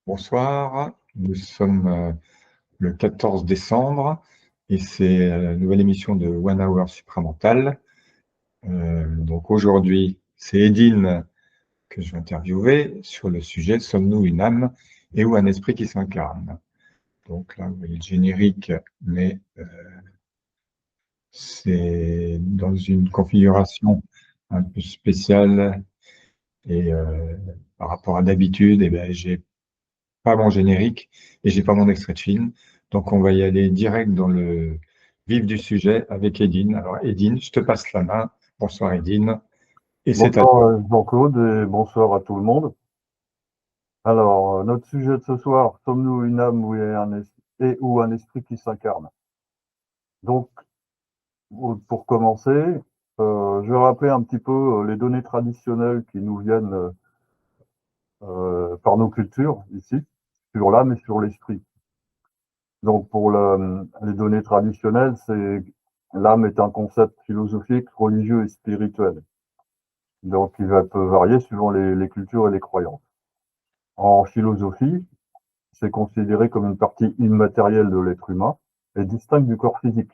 Bonsoir, nous sommes le 14 décembre et c'est la nouvelle émission de One Hour Supramental. Donc aujourd'hui, c'est Edine que je vais interviewer sur le sujet Sommes-nous une âme et ou un esprit qui s'incarne? Donc là, vous voyez le générique, mais c'est dans une configuration un peu spéciale et par rapport à d'habitude, eh ben, j'ai pas mon générique et j'ai pas mon extrait de film. Donc, on va y aller direct dans le vif du sujet avec Edine. Alors, Edine, je te passe la main. Bonsoir, Edine. Et c'est à Bonsoir toi. Jean-Claude et bonsoir à tout le monde. Alors, notre sujet de ce soir, sommes-nous une âme et ou un esprit qui s'incarne? Donc, pour commencer, je vais rappeler un petit peu les données traditionnelles qui nous viennent par nos cultures ici, sur l'âme et sur l'esprit. Donc, pour les données traditionnelles, c'est l'âme est un concept philosophique, religieux et spirituel. Donc, peut varier suivant les cultures et les croyances. En philosophie, c'est considéré comme une partie immatérielle de l'être humain et distincte du corps physique.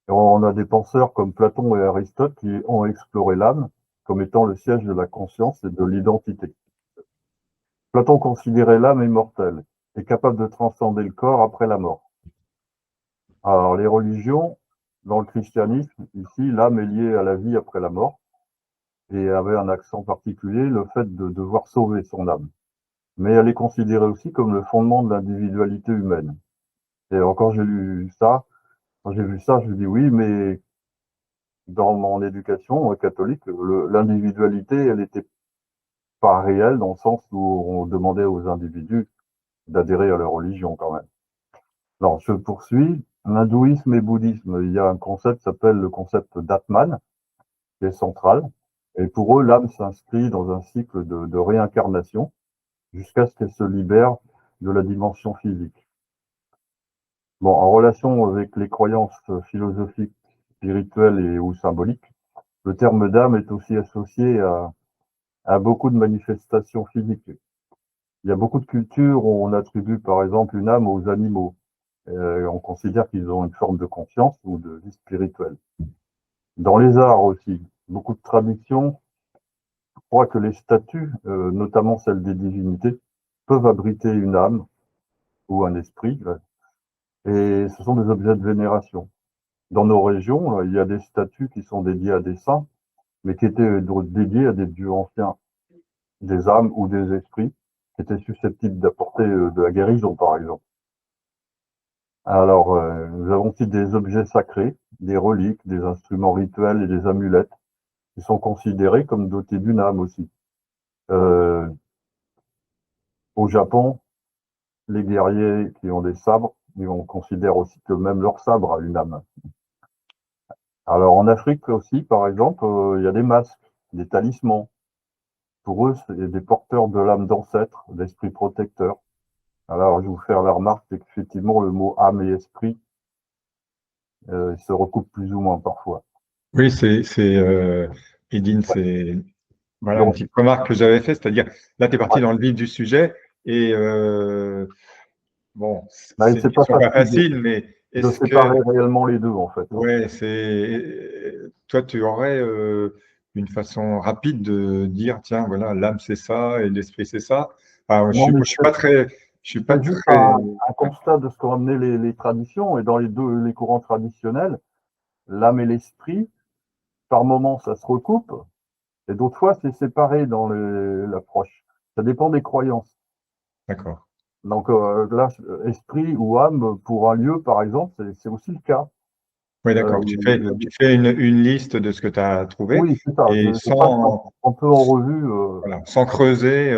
Et on a des penseurs comme Platon et Aristote qui ont exploré l'âme comme étant le siège de la conscience et de l'identité. Platon considérait l'âme immortelle et capable de transcender le corps après la mort. Alors les religions, dans le christianisme, ici, l'âme est liée à la vie après la mort et avait un accent particulier, le fait de devoir sauver son âme. Mais elle est considérée aussi comme le fondement de l'individualité humaine. Et encore, j'ai lu ça. Quand j'ai vu ça, je me dis oui, mais dans mon éducation catholique, l'individualité, elle n'était pas réelle dans le sens où on demandait aux individus d'adhérer à leur religion quand même. Alors, je poursuis. L'hindouisme et bouddhisme, il y a un concept qui s'appelle le concept d'Atman, qui est central. Et pour eux, l'âme s'inscrit dans un cycle de réincarnation jusqu'à ce qu'elle se libère de la dimension physique. Bon, en relation avec les croyances philosophiques, spirituelles et ou symboliques, le terme d'âme est aussi associé à beaucoup de manifestations physiques. Il y a beaucoup de cultures où on attribue par exemple une âme aux animaux. On considère qu'ils ont une forme de conscience ou de vie spirituelle. Dans les arts aussi, beaucoup de traditions croient que les statues, notamment celles des divinités, peuvent abriter une âme ou un esprit, et ce sont des objets de vénération. Dans nos régions, il y a des statues qui sont dédiées à des saints, mais qui étaient dédiées à des dieux anciens, des âmes ou des esprits qui étaient susceptibles d'apporter de la guérison, par exemple. Alors, nous avons aussi des objets sacrés, des reliques, des instruments rituels et des amulettes qui sont considérés comme dotés d'une âme aussi. Euh, Au Japon, les guerriers qui ont des sabres, on considère aussi que même leur sabre a une âme. Alors, en Afrique aussi, par exemple, il y a des masques, des talismans. Pour eux, c'est des porteurs de l'âme d'ancêtre, d'esprit protecteur. Alors, je vais vous faire la remarque, c'est qu'effectivement, le mot âme et esprit se recoupent plus ou moins parfois. Oui, Edine, c'est voilà une Donc, petite remarque que j'avais faite, c'est-à-dire là, tu es parti ouais, dans le vif du sujet et bon, bah, c'est une c'est pas question pas facile facile, mais de est-ce que séparer réellement les deux, en fait, hein. ouais, c'est toi, tu aurais une façon rapide de dire, tiens, voilà, l'âme c'est ça et l'esprit c'est ça. Enfin, Non, mais moi, je suis pas c'est juste très. un constat de ce qu'ont amené les traditions. Et dans les courants traditionnels, l'âme et l'esprit, par moments, ça se recoupe, et d'autres fois, c'est séparé dans l'approche. Ça dépend des croyances. D'accord. Donc là, esprit ou âme, pour un lieu, par exemple, c'est aussi le cas. Oui, Euh, d'accord. il y a Tu fais une liste de ce que tu as trouvé Oui, c'est ça. et Je passe un peu en revue. voilà, sans creuser.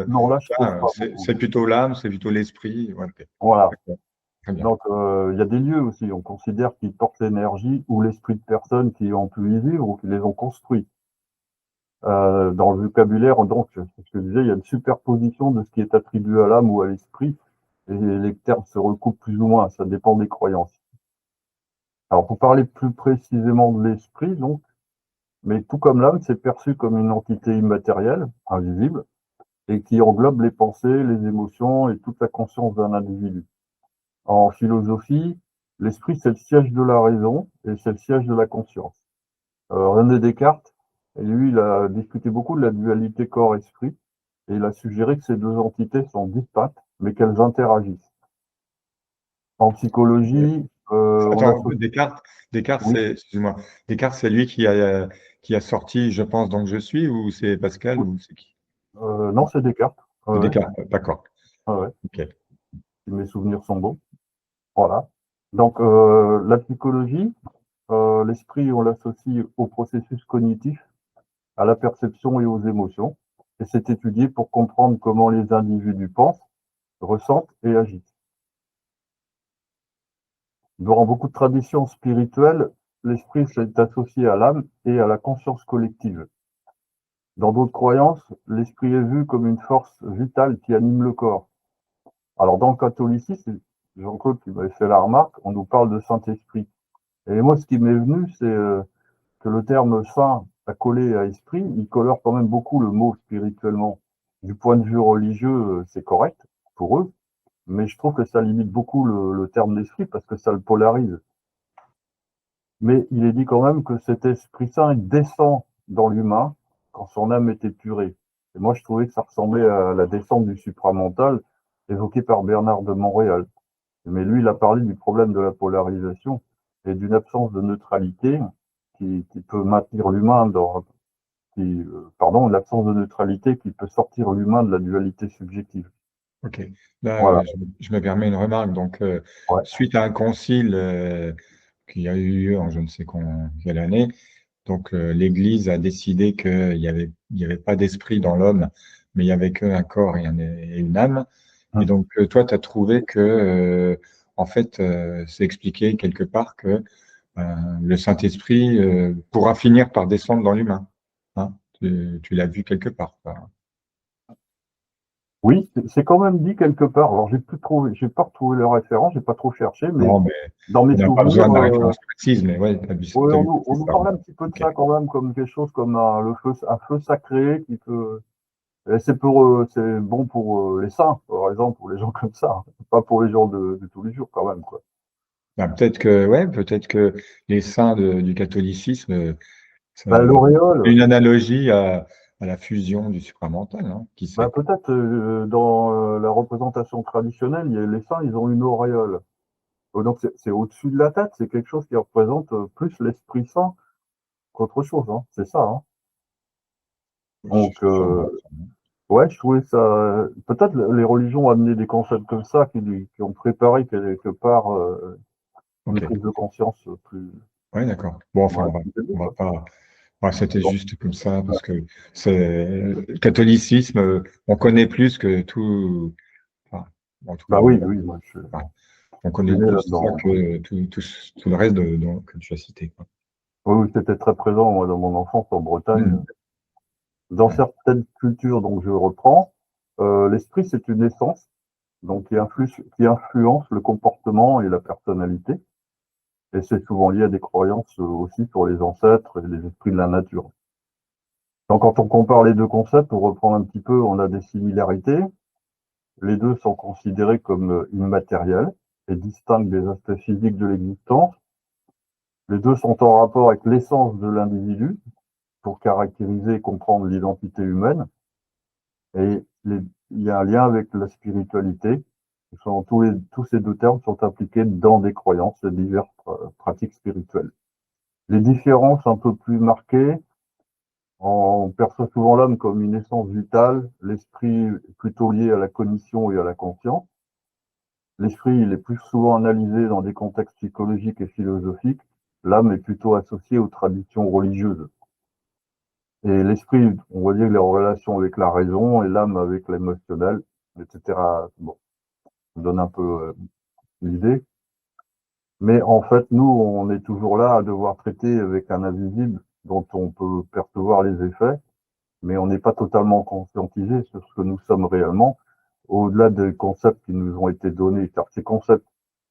Non, là, je creuse Tiens, pas beaucoup. c'est plutôt l'âme, c'est plutôt l'esprit. Ouais, ok. Voilà. D'accord. Très bien. Donc, il y a des lieux aussi. On considère qu'ils portent l'énergie ou l'esprit de personnes qui ont pu y vivre ou qui les ont construits. Dans le vocabulaire, donc, c'est ce que je disais, il y a une superposition de ce qui est attribué à l'âme ou à l'esprit, et les termes se recoupent plus ou moins, ça dépend des croyances. Alors, pour parler plus précisément de l'esprit, donc, mais tout comme l'âme, c'est perçu comme une entité immatérielle, invisible, et qui englobe les pensées, les émotions et toute la conscience d'un individu. En philosophie, l'esprit, c'est le siège de la raison et c'est le siège de la conscience. René Descartes, lui, il a discuté beaucoup de la dualité corps-esprit et il a suggéré que ces deux entités sont distinctes, mais qu'elles interagissent. En psychologie, on Attends, associe... Descartes, Oui, excuse-moi, Descartes, c'est lui qui a sorti, je pense donc je suis, ou c'est Pascal, oui. ou c'est qui? Non, c'est Descartes. C'est Ouais, Descartes, d'accord. ouais, ouais. Ok. Si mes souvenirs sont bons. Voilà. Donc, la psychologie, l'esprit, on l'associe au processus cognitif, à la perception et aux émotions. Et c'est étudié pour comprendre comment les individus pensent, ressentent et agissent. Durant beaucoup de traditions spirituelles, l'esprit s'est associé à l'âme et à la conscience collective. Dans d'autres croyances, l'esprit est vu comme une force vitale qui anime le corps. Alors, dans le catholicisme, Jean-Claude qui m'avait fait la remarque, on nous parle de Saint-Esprit. Et moi, ce qui m'est venu, c'est que le terme saint accolé à esprit, il colore quand même beaucoup le mot spirituellement. Du point de vue religieux, c'est correct pour eux, mais je trouve que ça limite beaucoup le terme d'esprit parce que ça le polarise. Mais il est dit quand même que cet Esprit Saint descend dans l'humain quand son âme est épurée. Et moi, je trouvais que ça ressemblait à la descente du supramental évoquée par Bernard de Montréal. Mais lui, il a parlé du problème de la polarisation et d'une absence de neutralité qui peut maintenir l'humain dans, pardon, l'absence de neutralité qui peut sortir l'humain de la dualité subjective. Ok. Là, Voilà. je me permets une remarque. Donc, Ouais. suite à un concile qui a eu lieu en je ne sais quelle année, donc l'Église a décidé il y avait pas d'esprit dans l'homme, mais il y avait qu'un corps et une âme. Et Hum. donc, toi, tu as trouvé que, en fait, c'est expliqué quelque part que le Saint-Esprit pourra finir par descendre dans l'humain. Hein? Tu l'as vu quelque part, quoi. Oui, c'est quand même dit quelque part. Alors, j'ai pas retrouvé le référent, j'ai pas trop cherché, mais Non, mais dans mes on n'a pas souvenirs, besoin de la référence précise, mais ouais, ouais, t'as on vu nous, c'est on nous ça. parlait un petit peu de Ok. ça quand même, comme quelque chose comme un feu sacré qui peut. Et c'est bon pour les saints, par exemple, pour les gens comme ça, hein. Pas pour les gens de tous les jours quand même, quoi. Ben, peut-être que, ouais, peut-être que les saints du catholicisme, ça- Bah, l'auréole, une analogie à la fusion du supramental, hein, qui bah, sait. peut-être dans la représentation traditionnelle, les saints, ils ont une auréole. Donc c'est au-dessus de la tête, c'est quelque chose qui représente plus l'Esprit Saint qu'autre chose, hein. C'est ça, hein. Donc, Sûrement. ouais, je trouvais ça. Peut-être les religions ont amené des concepts comme ça qui ont préparé quelque part une Ok. prise de conscience plus. Ouais, d'accord. Bon, enfin, Ouais, plus élevée, on va quoi. pas. Ouais, c'était Bon, juste comme ça ouais. parce que c'est le catholicisme, on connaît plus que tout. Enfin, en tout Bah cas, oui, moi, oui, moi enfin, on je connaît suis né plus ça là-dedans, hein. que tout le reste que tu as cité, quoi. Oui, oui, c'était très présent, moi, dans mon enfance en Bretagne. Hmm. Dans Ouais. certaines cultures, donc je reprends, l'esprit, c'est une essence, donc qui influence le comportement et la personnalité. Et c'est souvent lié à des croyances aussi sur les ancêtres et les esprits de la nature. Donc, quand on compare les deux concepts, pour reprendre un petit peu, on a des similarités. Les deux sont considérés comme immatériels et distincts des aspects physiques de l'existence. Les deux sont en rapport avec l'essence de l'individu pour caractériser et comprendre l'identité humaine. Et il y a un lien avec la spiritualité. Tous ces deux termes sont appliqués dans des croyances et diverses pratiques spirituelles. Les différences un peu plus marquées, on perçoit souvent l'homme comme une essence vitale, l'esprit plutôt lié à la cognition et à la conscience. L'esprit, il est plus souvent analysé dans des contextes psychologiques et philosophiques. L'âme est plutôt associée aux traditions religieuses. Et l'esprit, on va dire, il est en relation avec la raison et l'âme avec l'émotionnel, etc. Bon, ça donne un peu l'idée. Mais en fait, nous, on est toujours là à devoir traiter avec un invisible dont on peut percevoir les effets, mais on n'est pas totalement conscientisé sur ce que nous sommes réellement, au-delà des concepts qui nous ont été donnés. Car ces concepts,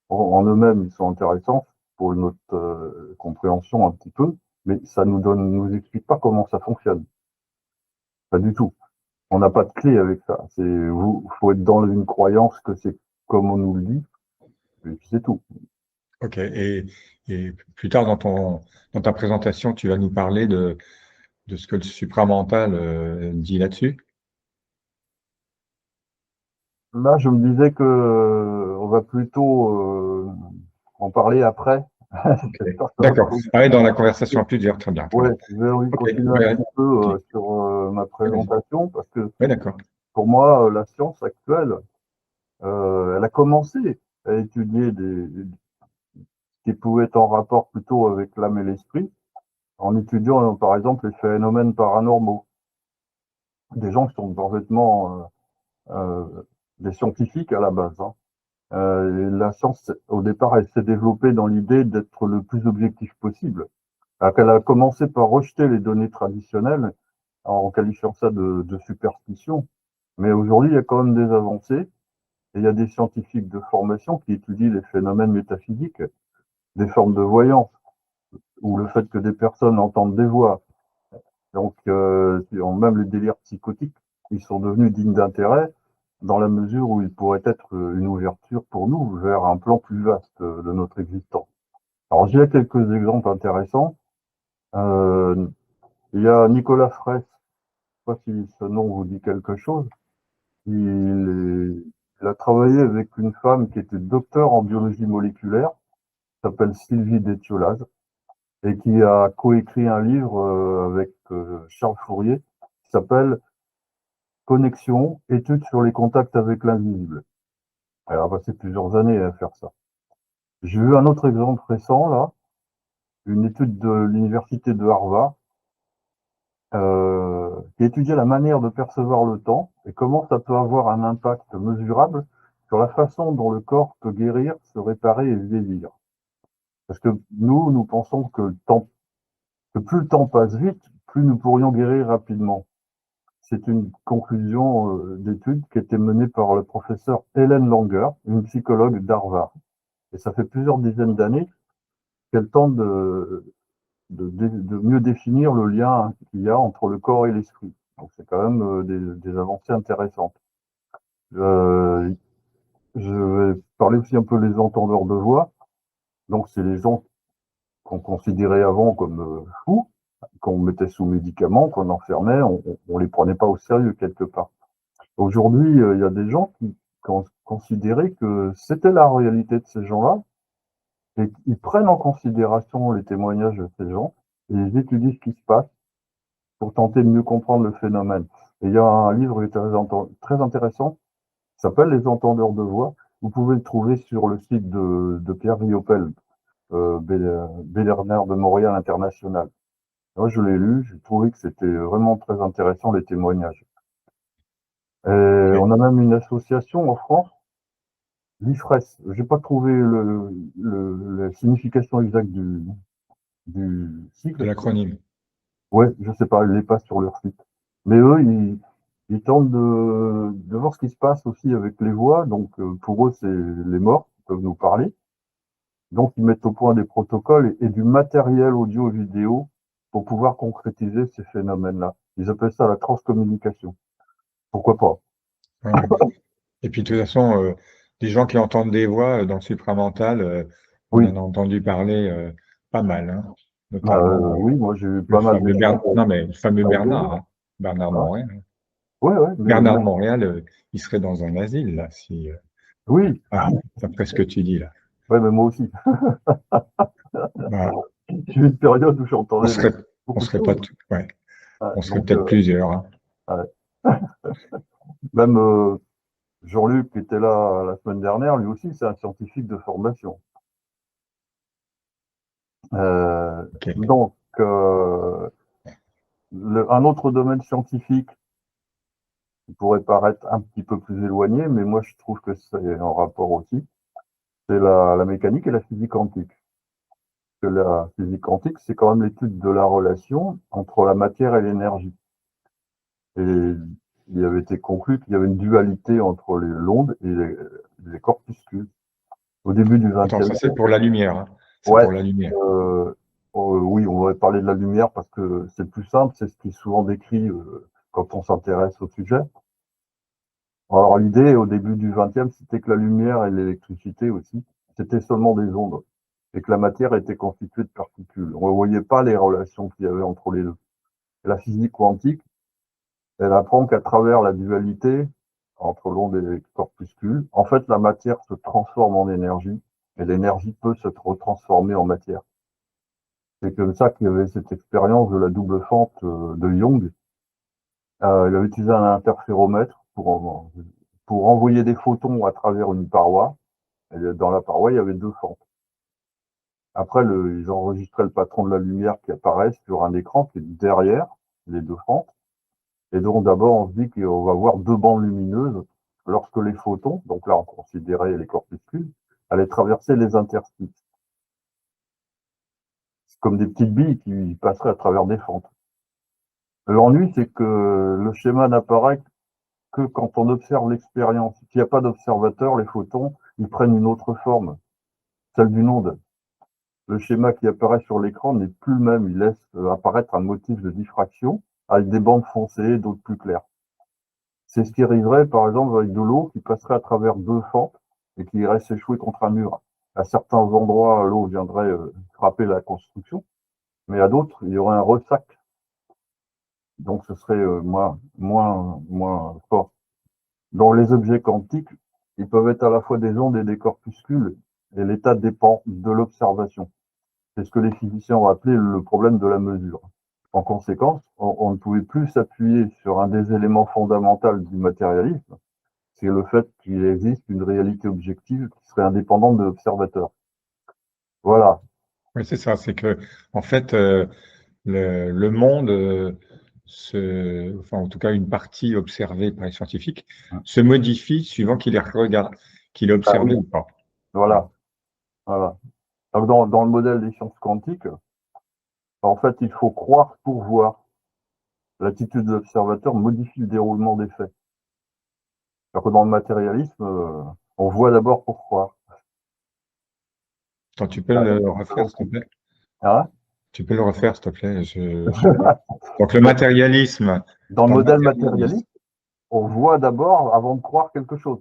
en eux-mêmes, ils sont intéressants pour notre compréhension un petit peu, mais ça nous explique pas comment ça fonctionne. Pas du tout. On n'a pas de clé avec ça. Faut être dans une croyance que c'est comme on nous le dit, et puis c'est tout. Ok. Et plus tard dans ta présentation, tu vas nous parler de ce que le supramental dit là-dessus. Là, je me disais que on va plutôt en parler après. Ok. J'espère que ça va D'accord. pas Ah ouais, vous dans la conversation à plusieurs, très bien, très Ouais, bien. je vais Ok. continuer un Ouais, petit peu ok. sur ma Ouais, vas-y. présentation parce que Ouais, d'accord. pour moi, la science actuelle, elle a commencé à étudier qui pouvaient être en rapport plutôt avec l'âme et l'esprit, en étudiant par exemple les phénomènes paranormaux. Des gens qui sont parfaitement des scientifiques à la base. Hein. Et la science, au départ, elle s'est développée dans l'idée d'être le plus objectif possible. Alors qu'elle a commencé par rejeter les données traditionnelles en qualifiant ça de superstition. Mais aujourd'hui, il y a quand même des avancées et il y a des scientifiques de formation qui étudient les phénomènes métaphysiques, des formes de voyance ou le fait que des personnes entendent des voix. Donc, même les délires psychotiques, ils sont devenus dignes d'intérêt dans la mesure où ils pourraient être une ouverture pour nous vers un plan plus vaste de notre existence. Alors, j'ai quelques exemples intéressants. Euh, il y a Nicolas Fraisse, je ne sais pas si ce nom vous dit quelque chose. Il a travaillé avec une femme qui était docteur en biologie moléculaire, qui s'appelle Sylvie Détiolaz, et qui a coécrit un livre avec Charles Fourier, qui s'appelle Connexion, études sur les contacts avec l'invisible. Elle a passé plusieurs années à faire ça. J'ai vu un autre exemple récent, là, une étude de l'université de Harvard, qui étudiait la manière de percevoir le temps et comment ça peut avoir un impact mesurable sur la façon dont le corps peut guérir, se réparer et vieillir. Parce que nous pensons que plus le temps passe vite, plus nous pourrions guérir rapidement. C'est une conclusion d'étude qui a été menée par le professeur Helen Langer, une psychologue d'Harvard. Et ça fait plusieurs dizaines d'années qu'elle tente de mieux définir le lien qu'il y a entre le corps et l'esprit. Donc c'est quand même des avancées intéressantes. Euh, je vais parler aussi un peu des entendeurs de voix. Donc c'est les gens qu'on considérait avant comme fous, qu'on mettait sous médicaments, qu'on enfermait, on les prenait pas au sérieux quelque part. Aujourd'hui, il y a des gens qui considéraient que c'était la réalité de ces gens-là, et ils prennent en considération les témoignages de ces gens, et ils étudient ce qui se passe pour tenter de mieux comprendre le phénomène. Et il y a un livre qui est très intéressant, qui s'appelle Les entendeurs de voix. Vous pouvez le trouver sur le site de Pierre Riopel, Bernard de Montréal International. Moi, je l'ai lu, j'ai trouvé que c'était vraiment très intéressant, les témoignages. Et Ok. on a même une association en France, l'IFRES. J'ai pas trouvé la signification exacte du De cycle. l'acronyme. Ouais, je sais pas, il n'est pas sur leur site. Mais eux, ils tentent de voir ce qui se passe aussi avec les voix. Donc, pour eux, c'est les morts qui peuvent nous parler. Donc, ils mettent au point des protocoles et du matériel audio et vidéo pour pouvoir concrétiser ces phénomènes-là. Ils appellent ça la transcommunication. Pourquoi pas? Ouais, ouais. Et puis de toute façon, des gens qui entendent des voix dans le supramental, on Oui, en a entendu parler pas mal, hein. Notamment oui, moi j'ai eu le pas mal fameux d'échanges Non mais le fameux avec eux. Bernard, hein. Bernard de Hein. Montréal. Ouais, ouais, Bernard de Montréal, il serait dans un asile là, si oui, ah, d'après ce que tu dis là. ouais, mais moi aussi. Bah, J'ai eu une période où on j'entendais serait, on beaucoup de serait pas, choses. ouais, Ouais, on serait donc, peut-être plusieurs, hein. ouais. Même Jean-Luc qui était là la semaine dernière, lui aussi, c'est un scientifique de formation. Euh, Ok. donc, un autre domaine scientifique qui pourrait paraître un petit peu plus éloigné, mais moi je trouve que c'est en rapport aussi, c'est la mécanique et la physique quantique. Que la physique quantique, c'est quand même l'étude de la relation entre la matière et l'énergie. Et il avait été conclu qu'il y avait une dualité entre l'onde et les corpuscules. Au début du Attends, ça XXe c'est siècle, pour la lumière, hein. C'est ouais, pour la lumière. oui, on va parler de la lumière parce que c'est le plus simple, c'est ce qui est souvent décrit quand on s'intéresse au sujet. Alors l'idée au début du XXe, c'était que la lumière et l'électricité aussi, c'était seulement des ondes et que la matière était constituée de particules. On ne voyait pas les relations qu'il y avait entre les deux. Et la physique quantique, elle apprend qu'à travers la dualité entre l'onde et les corpuscules, en fait, la matière se transforme en énergie et l'énergie peut se retransformer en matière. C'est comme ça qu'il y avait cette expérience de la double fente de Young. Il avait utilisé un interféromètre pour envoyer des photons à travers une paroi. Et dans la paroi, il y avait deux fentes. Après, ils enregistraient le patron de la lumière qui apparaît sur un écran qui est derrière les deux fentes. Et donc, d'abord, on se dit qu'on va voir deux bandes lumineuses lorsque les photons, donc là, on considérait les corpuscules, allaient traverser les interstices. C'est comme des petites billes qui passeraient à travers des fentes. L'ennui, c'est que le schéma n'apparaît que quand on observe l'expérience. S'il n'y a pas d'observateur, les photons, ils prennent une autre forme, celle d'une onde. Le schéma qui apparaît sur l'écran n'est plus le même. Il laisse apparaître un motif de diffraction avec des bandes foncées et d'autres plus claires. C'est ce qui arriverait, par exemple, avec de l'eau qui passerait à travers deux fentes et qui irait s'échouer contre un mur. À certains endroits, l'eau viendrait frapper la construction, mais à d'autres, il y aurait un ressac. Donc, ce serait moins fort. Dans les objets quantiques, ils peuvent être à la fois des ondes et des corpuscules, et l'état dépend de l'observation. C'est ce que les physiciens ont appelé le problème de la mesure. En conséquence, on ne pouvait plus s'appuyer sur un des éléments fondamentaux du matérialisme, c'est le fait qu'il existe une réalité objective qui serait indépendante de l'observateur. Voilà. Oui, c'est ça. C'est que, en fait, le monde, enfin, en tout cas, une partie observée par les scientifiques, se modifie suivant qu'il les regarde, qu'il est Ah observé oui, ou pas. voilà. Voilà. Donc dans le modèle des sciences quantiques, en fait, il faut croire pour voir. L'attitude de l'observateur modifie le déroulement des faits. Alors que dans le matérialisme, on voit d'abord pour croire. Attends, tu peux le refaire, s'il te plaît? Hein. Tu peux le refaire, s'il te plaît? Donc, le matérialisme, Dans le dans le modèle matérialisme, matérialiste, on voit d'abord avant de croire quelque chose.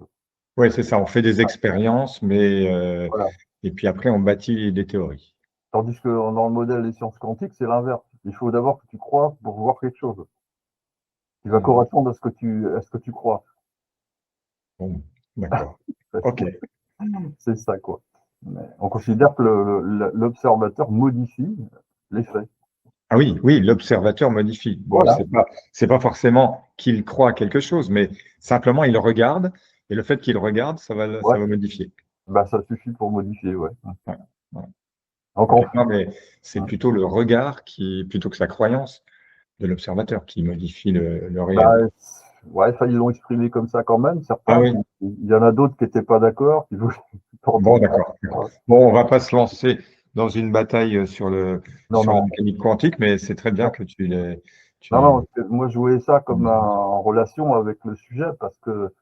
oui, c'est ça. On fait des expériences, mais Voilà. et puis après, on bâtit des théories. Tandis que dans le modèle des sciences quantiques, c'est l'inverse. Il faut d'abord que tu crois pour voir quelque chose qui va correspondre à ce que tu crois. Bon, d'accord. OK. C'est ça, quoi. Mais on considère que l'observateur modifie les faits. Ah oui, oui, l'observateur modifie. Bon, Voilà. c'est pas forcément qu'il croit à quelque chose, mais simplement il regarde, et le fait qu'il regarde, Ouais. ça va modifier. Bah, ça suffit pour modifier, ouais. Ouais, ouais. Donc, OK. Non, mais c'est plutôt le regard plutôt que sa croyance de l'observateur qui modifie le bah, réel. ouais, ça, ils l'ont exprimé comme ça quand même, Ah certains. oui, Il y en a d'autres qui n'étaient pas d'accord, qui voulaient tenter bon, de d'accord. faire. Bon, on va pas se lancer dans une bataille Non, sur la non. mécanique quantique, mais c'est très bien Non, que non, tu, non, moi, je voyais ça comme en relation avec le sujet parce que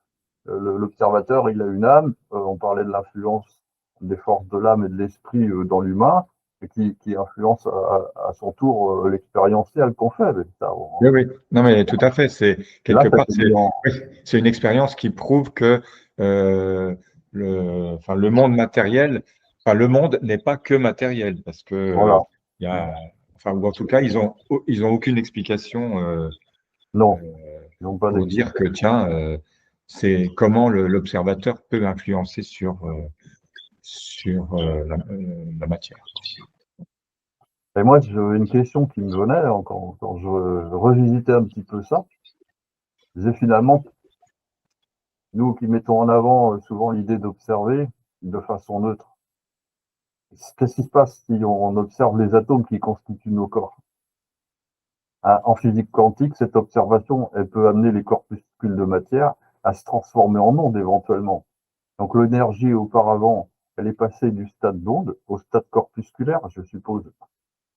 l'observateur, il a une âme. On parlait de l'influence des forces de l'âme et de l'esprit dans l'humain, et qui influence à son tour l'expérientiel qu'on fait. Mais ça, oui, oui, non, mais tout à fait. C'est là, quelque ça part, s'est mis en. oui, c'est une expérience qui prouve que enfin, le monde matériel, enfin, le monde n'est pas que matériel, parce que Voilà. il y a, enfin, ou en tout cas, ils ont aucune explication Non, ils n'ont pas pour dire que d'explication. tiens, c'est comment l'observateur peut influencer sur la matière. Et moi, j'avais une question qui me venait quand je revisitais un petit peu ça. Je disais finalement, nous qui mettons en avant souvent l'idée d'observer de façon neutre, qu'est-ce qui se passe si on observe les atomes qui constituent nos corps? En physique quantique, cette observation, elle peut amener les corpuscules de matière à se transformer en ondes éventuellement. Donc l'énergie auparavant, elle est passée du stade d'onde au stade corpusculaire, je suppose.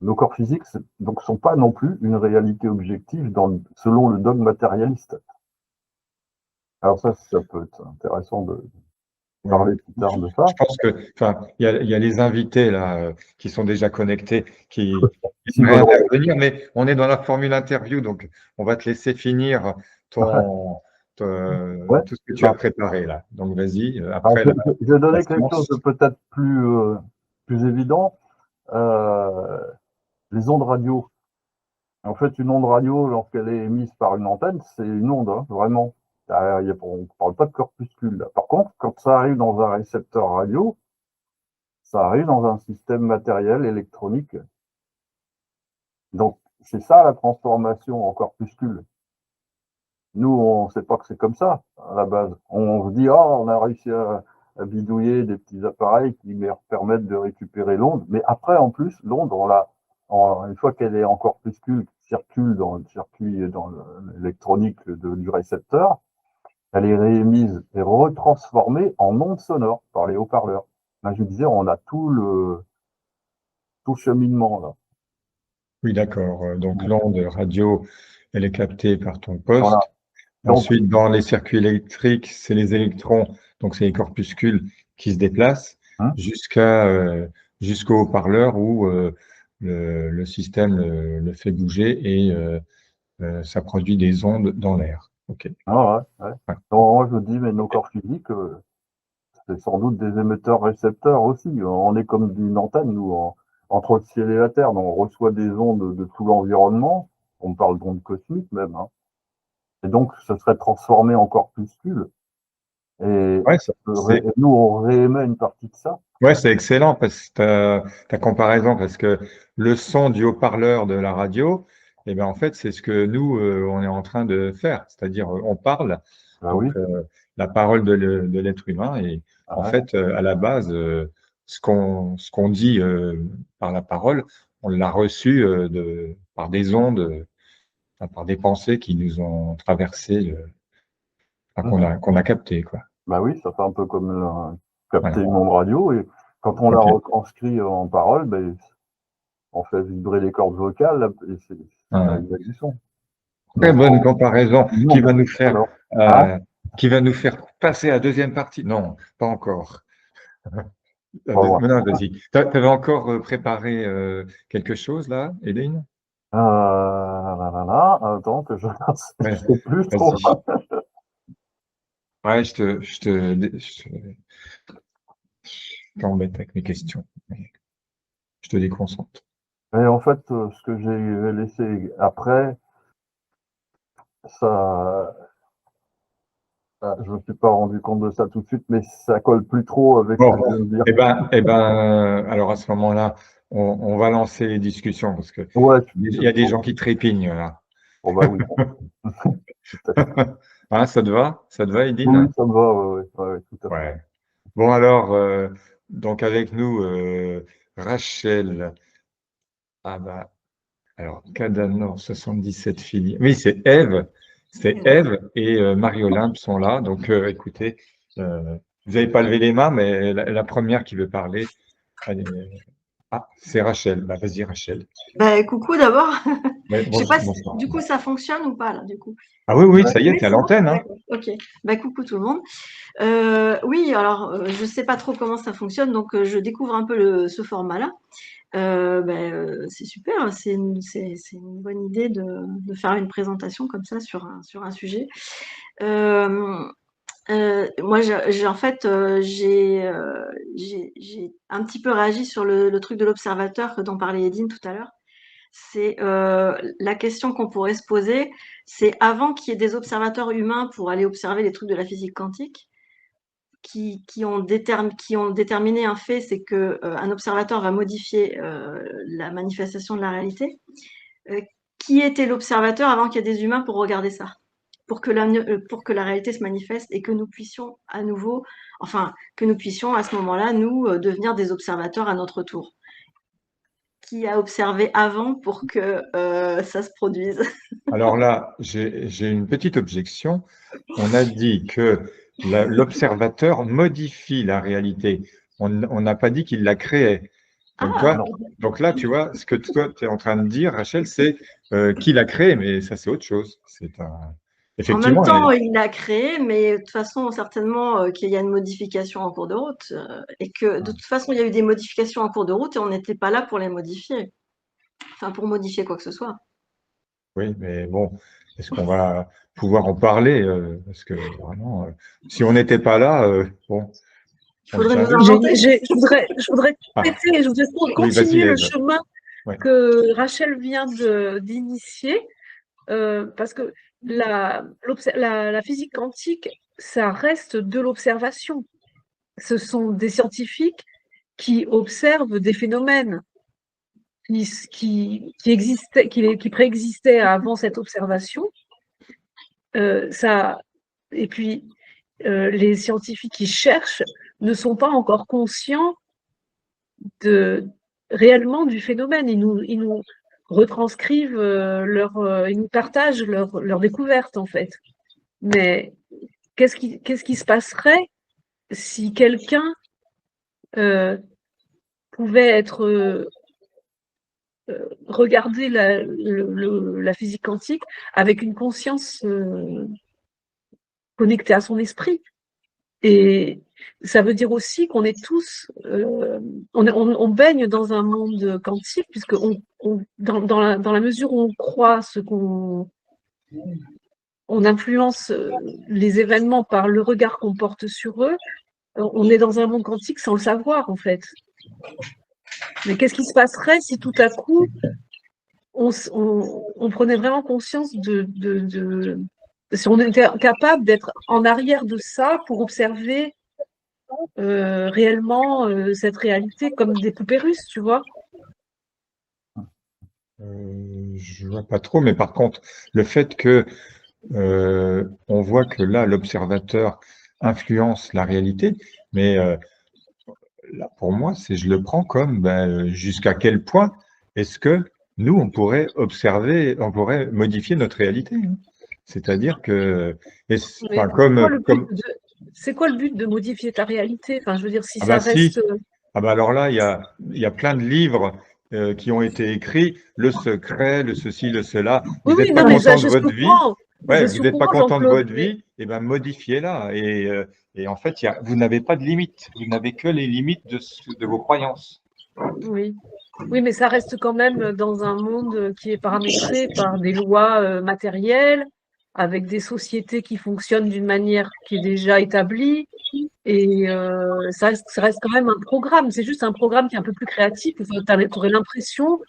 Nos corps physiques donc sont pas non plus une réalité objective selon le dogme matérialiste. Alors ça peut être intéressant parler plus tard de ça. Je pense que, enfin, il y a les invités là qui sont déjà connectés, qui S'ils aimeraient veulent, intervenir, mais on est dans la formule interview, donc on va te laisser finir ouais. tout ce que tu as Bah, préparé là. Donc vas-y, alors, après je vais la donner quelque chose séance. de peut-être plus évident. Euh, les ondes radio. En fait, une onde radio, lorsqu'elle est émise par une antenne, c'est une onde, hein, vraiment. On ne parle pas de corpuscule. Là. Par contre, quand ça arrive dans un récepteur radio, ça arrive dans un système matériel électronique. Donc, c'est ça la transformation en corpuscule. Nous, on ne sait pas que c'est comme ça, à la base. On se dit, oh, on a réussi à bidouiller des petits appareils qui permettent de récupérer l'onde. Mais après, en plus, l'onde, une fois qu'elle est en corpuscule, qui circule dans le circuit, dans l'électronique du récepteur, elle est réémise et retransformée en onde sonore par les haut-parleurs. Là, je disais, on a tout le cheminement, là. Oui, d'accord. Donc l'onde radio, elle est captée par ton poste. Voilà. Donc, Ensuite, dans les circuits électriques, c'est les électrons, donc c'est les corpuscules qui se déplacent hein, jusqu'au haut-parleur où le système le fait bouger et ça produit des ondes dans l'air. OK. ah ouais, ouais. Ouais. Donc, moi, je dis, mais nos corps physiques, c'est sans doute des émetteurs-récepteurs aussi. On est comme une antenne, nous, entre le ciel et la terre. Donc, on reçoit des ondes de tout l'environnement. On parle d'ondes cosmiques même. Hein. Et donc, ce serait transformé en corpuscule. Et Ouais, nous, on réémet une partie de ça. ouais, c'est excellent parce que ta comparaison, parce que le son du haut-parleur de la radio, eh ben, en fait, c'est ce que nous, on est en train de faire. C'est-à-dire, on parle, Ben oui. donc la parole de l'être humain, et en Ouais. fait, à la base, ce qu'on dit par la parole, on l'a reçu par des ondes, par des pensées qui nous ont traversé, enfin, Mhm. qu'on a capté, quoi. Ben oui, ça fait un peu comme capter Voilà. une onde radio. Et quand on la OK. retranscrit en parole, ben, on fait vibrer les cordes vocales là, et ça Voilà. émet du son. Très Donc, bonne comparaison une qui onde va nous faire, sonore. Hein. euh, qui va nous faire passer à la deuxième partie. Non, pas encore. Pas loin. Non, vas-y. Tu avais encore préparé quelque chose là, Edine? Attends que je je Ouais, sais plus trop. vas-y. Ouais, je t'embête avec mes questions. Je te déconcentre. Et en fait, ce que j'ai laissé après, ça, je me suis pas rendu compte de ça tout de suite, mais ça colle plus trop avec ce que Bon, je viens de dire. alors à ce moment-là, on va lancer les discussions parce que Ouais, il y a des gens qui trépignent là. oh bah oui, tout à fait. Hein, ça te va? Ça te va, Oui, Edine? ça me va, ouais, ouais, ouais, tout à fait. Ouais. Bon alors, donc avec nous, Rachel, ah bah, alors Cadano, 77 filles. Oui, c'est Ève et Marie-Olympe sont là. Donc écoutez, vous n'avez pas levé les mains, mais la première qui veut parler, allez, c'est Rachel. Bah, vas-y Rachel. Bah, coucou d'abord. Ouais, Je sais pas si bonsoir. du coup ça fonctionne ou pas là du coup. Ah oui, oui, ça y est, Oui, t'es à c'est bon? l'antenne, hein. D'accord. OK. Bah, coucou tout le monde. Oui, alors, je sais pas trop comment ça fonctionne, donc je découvre un peu ce format-là. C'est super, c'est une bonne idée de faire une présentation comme ça sur un sujet. Moi, j'ai en fait, j'ai un petit peu réagi sur le truc de l'observateur dont parlait Edine tout à l'heure. C'est la question qu'on pourrait se poser, c'est avant qu'il y ait des observateurs humains pour aller observer les trucs de la physique quantique, qui ont déterminé un fait, c'est que un observateur va modifier la manifestation de la réalité. Euh, qui était l'observateur avant qu'il y ait des humains pour regarder ça, pour que la réalité se manifeste et que nous puissions à nouveau, enfin, que nous puissions à ce moment-là, nous, devenir des observateurs à notre tour. Qui a observé avant pour que ça se produise? Alors là, j'ai une petite objection. On a dit que l'observateur modifie la réalité. On n'a pas dit qu'il la créait. Donc Ah, toi, Non, donc là, tu vois, ce que toi, tu es en train de dire, Rachel, c'est qu'il a créé, mais ça, c'est autre chose. En même effectivement, temps, il l'a créé, mais de toute façon, certainement qu'il y a une modification en cours de route et que de toute façon, il y a eu des modifications en cours de route et on n'était pas là pour les modifier. Enfin, pour modifier quoi que ce soit. oui, mais bon, est-ce qu'on va pouvoir en parler parce que vraiment, si on n'était pas là, bon, Il on le faudrait nous savait. inventer. Je voudrais Ah, compléter, je voudrais oui, vas-y, continuer le Ève. chemin Ouais. que Rachel vient d'initier, parce que la physique quantique, ça reste de l'observation. Ce sont des scientifiques qui observent des phénomènes qui existaient, qui préexistaient avant cette observation. Et puis, les scientifiques qui cherchent ne sont pas encore conscients réellement du phénomène. Ils nous retranscrivent ils nous partagent leur découverte, en fait. Mais qu'est-ce qui se passerait si quelqu'un pouvait regarder la physique quantique avec une conscience connectée à son esprit? Et ça veut dire aussi qu'on est tous, on baigne dans un monde quantique, puisque dans la mesure où on croit on influence les événements par le regard qu'on porte sur eux, on est dans un monde quantique sans le savoir, en fait. Mais qu'est-ce qui se passerait si tout à coup, on prenait vraiment conscience si on était capable d'être en arrière de ça pour observer réellement cette réalité comme des poupées russes, tu vois? Je vois pas trop, mais par contre, le fait que on voit que là, l'observateur influence la réalité, mais là, pour moi, je le prends comme jusqu'à quel point est-ce que nous, on pourrait observer, on pourrait modifier notre réalité, hein. C'est-à-dire que, C'est quoi le but de modifier ta réalité? Enfin, je veux dire, si ah ça bah si, reste. ah bah alors là, il y a plein de livres qui ont été écrits, le secret, le ceci, le cela. Vous Oui, n'êtes oui, pas non, mais ça, content de je votre vie, comprends. ouais, Je vous n'êtes pas comprends, content de Jean-Claude. votre vie, et ben modifiez-la. Et en fait, vous n'avez pas de limites. Vous n'avez que les limites de vos croyances. Oui. Oui, mais ça reste quand même dans un monde qui est paramétré par des lois matérielles, avec des sociétés qui fonctionnent d'une manière qui est déjà établie. Et ça reste quand même un programme. C'est juste un programme qui est un peu plus créatif. Tu aurais l'impression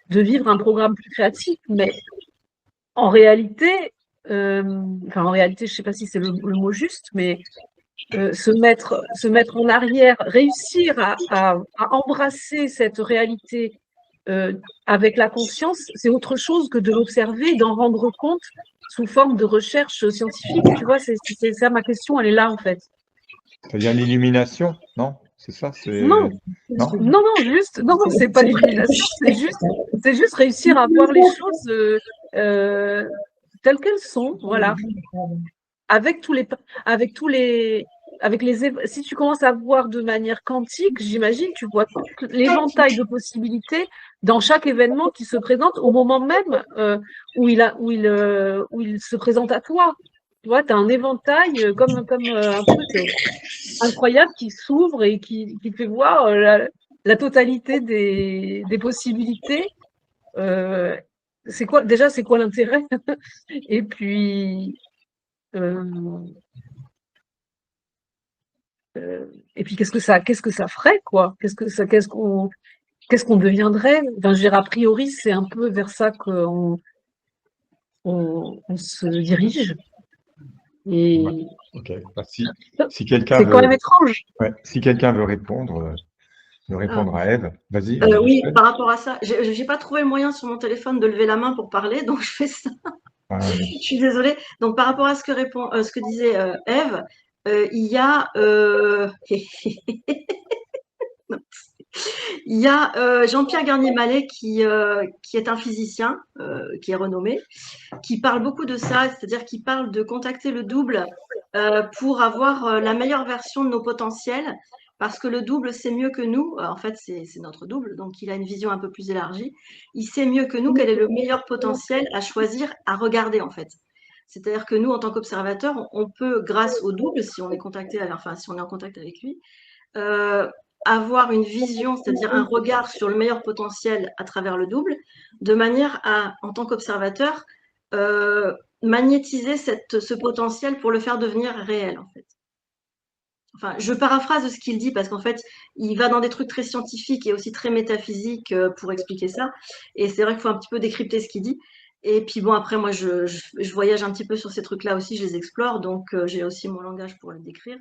de vivre un programme plus créatif. Mais en réalité, en réalité, je ne sais pas si c'est le mot juste, mais se mettre en arrière, réussir à embrasser cette réalité avec la conscience, c'est autre chose que de l'observer et d'en rendre compte sous forme de recherche scientifique. Tu vois, c'est ça ma question, elle est là en fait. C'est-à-dire l'illumination, non? C'est ça, Non, non? non, c'est pas l'illumination, c'est juste réussir à voir les choses telles qu'elles sont, voilà. Avec si tu commences à voir de manière quantique, j'imagine, tu vois l'éventail de possibilités dans chaque événement qui se présente au moment même où il se présente à toi. Tu vois, tu as un éventail comme un truc incroyable qui s'ouvre et qui fait voir la totalité des possibilités. C'est quoi l'intérêt? Et puis, et puis qu'est-ce que ça ferait, quoi? Qu'est-ce qu'on deviendrait? Enfin, je veux dire, a priori, c'est un peu vers ça qu'on on se dirige. Et Ok. Bah, si quelqu'un c'est quand même veut, étrange. ouais, si quelqu'un veut répondre à Ève, vas-y. Oui, par rapport à ça, j'ai pas trouvé le moyen sur mon téléphone de lever la main pour parler, donc je fais ça. Ah, oui. Je suis désolée. Donc, par rapport à ce que disait Ève, il y a, il y a Jean-Pierre Garnier-Mallet qui est un physicien, qui est renommé, qui parle beaucoup de ça, c'est-à-dire qu'il parle de contacter le double pour avoir la meilleure version de nos potentiels, parce que le double sait mieux que nous, en fait c'est notre double, donc il a une vision un peu plus élargie, il sait mieux que nous quel est le meilleur potentiel à choisir, à regarder en fait. C'est-à-dire que nous, en tant qu'observateurs, on peut, grâce au double, si on est si on est en contact avec lui, avoir une vision, c'est-à-dire un regard sur le meilleur potentiel à travers le double, de manière à, en tant qu'observateur, magnétiser ce potentiel pour le faire devenir réel, en fait. Enfin, je paraphrase ce qu'il dit parce qu'en fait, il va dans des trucs très scientifiques et aussi très métaphysiques pour expliquer ça. Et c'est vrai qu'il faut un petit peu décrypter ce qu'il dit. Et puis bon, après, moi, je voyage un petit peu sur ces trucs-là aussi, je les explore, donc j'ai aussi mon langage pour le décrire.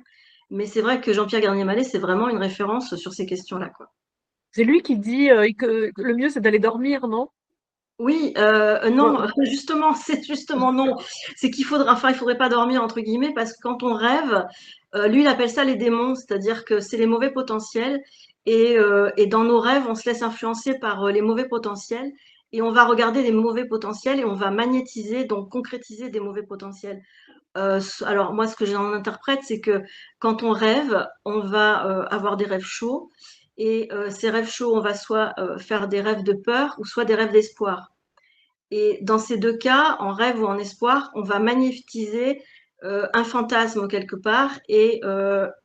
Mais c'est vrai que Jean-Pierre Garnier-Mallet, c'est vraiment une référence sur ces questions-là, quoi. C'est lui qui dit que le mieux, c'est d'aller dormir, non? Oui, non, justement, c'est justement non. C'est qu'il faudrait, enfin, il faudrait pas dormir entre guillemets parce que quand on rêve, lui, il appelle ça les démons, c'est-à-dire que c'est les mauvais potentiels et dans nos rêves, on se laisse influencer par les mauvais potentiels et on va regarder les mauvais potentiels et on va magnétiser, donc concrétiser des mauvais potentiels. Alors moi, ce que j'en interprète, c'est que quand on rêve, on va avoir des rêves chauds et ces rêves chauds, on va soit faire des rêves de peur ou soit des rêves d'espoir. Et dans ces deux cas, en rêve ou en espoir, on va magnétiser un fantasme quelque part et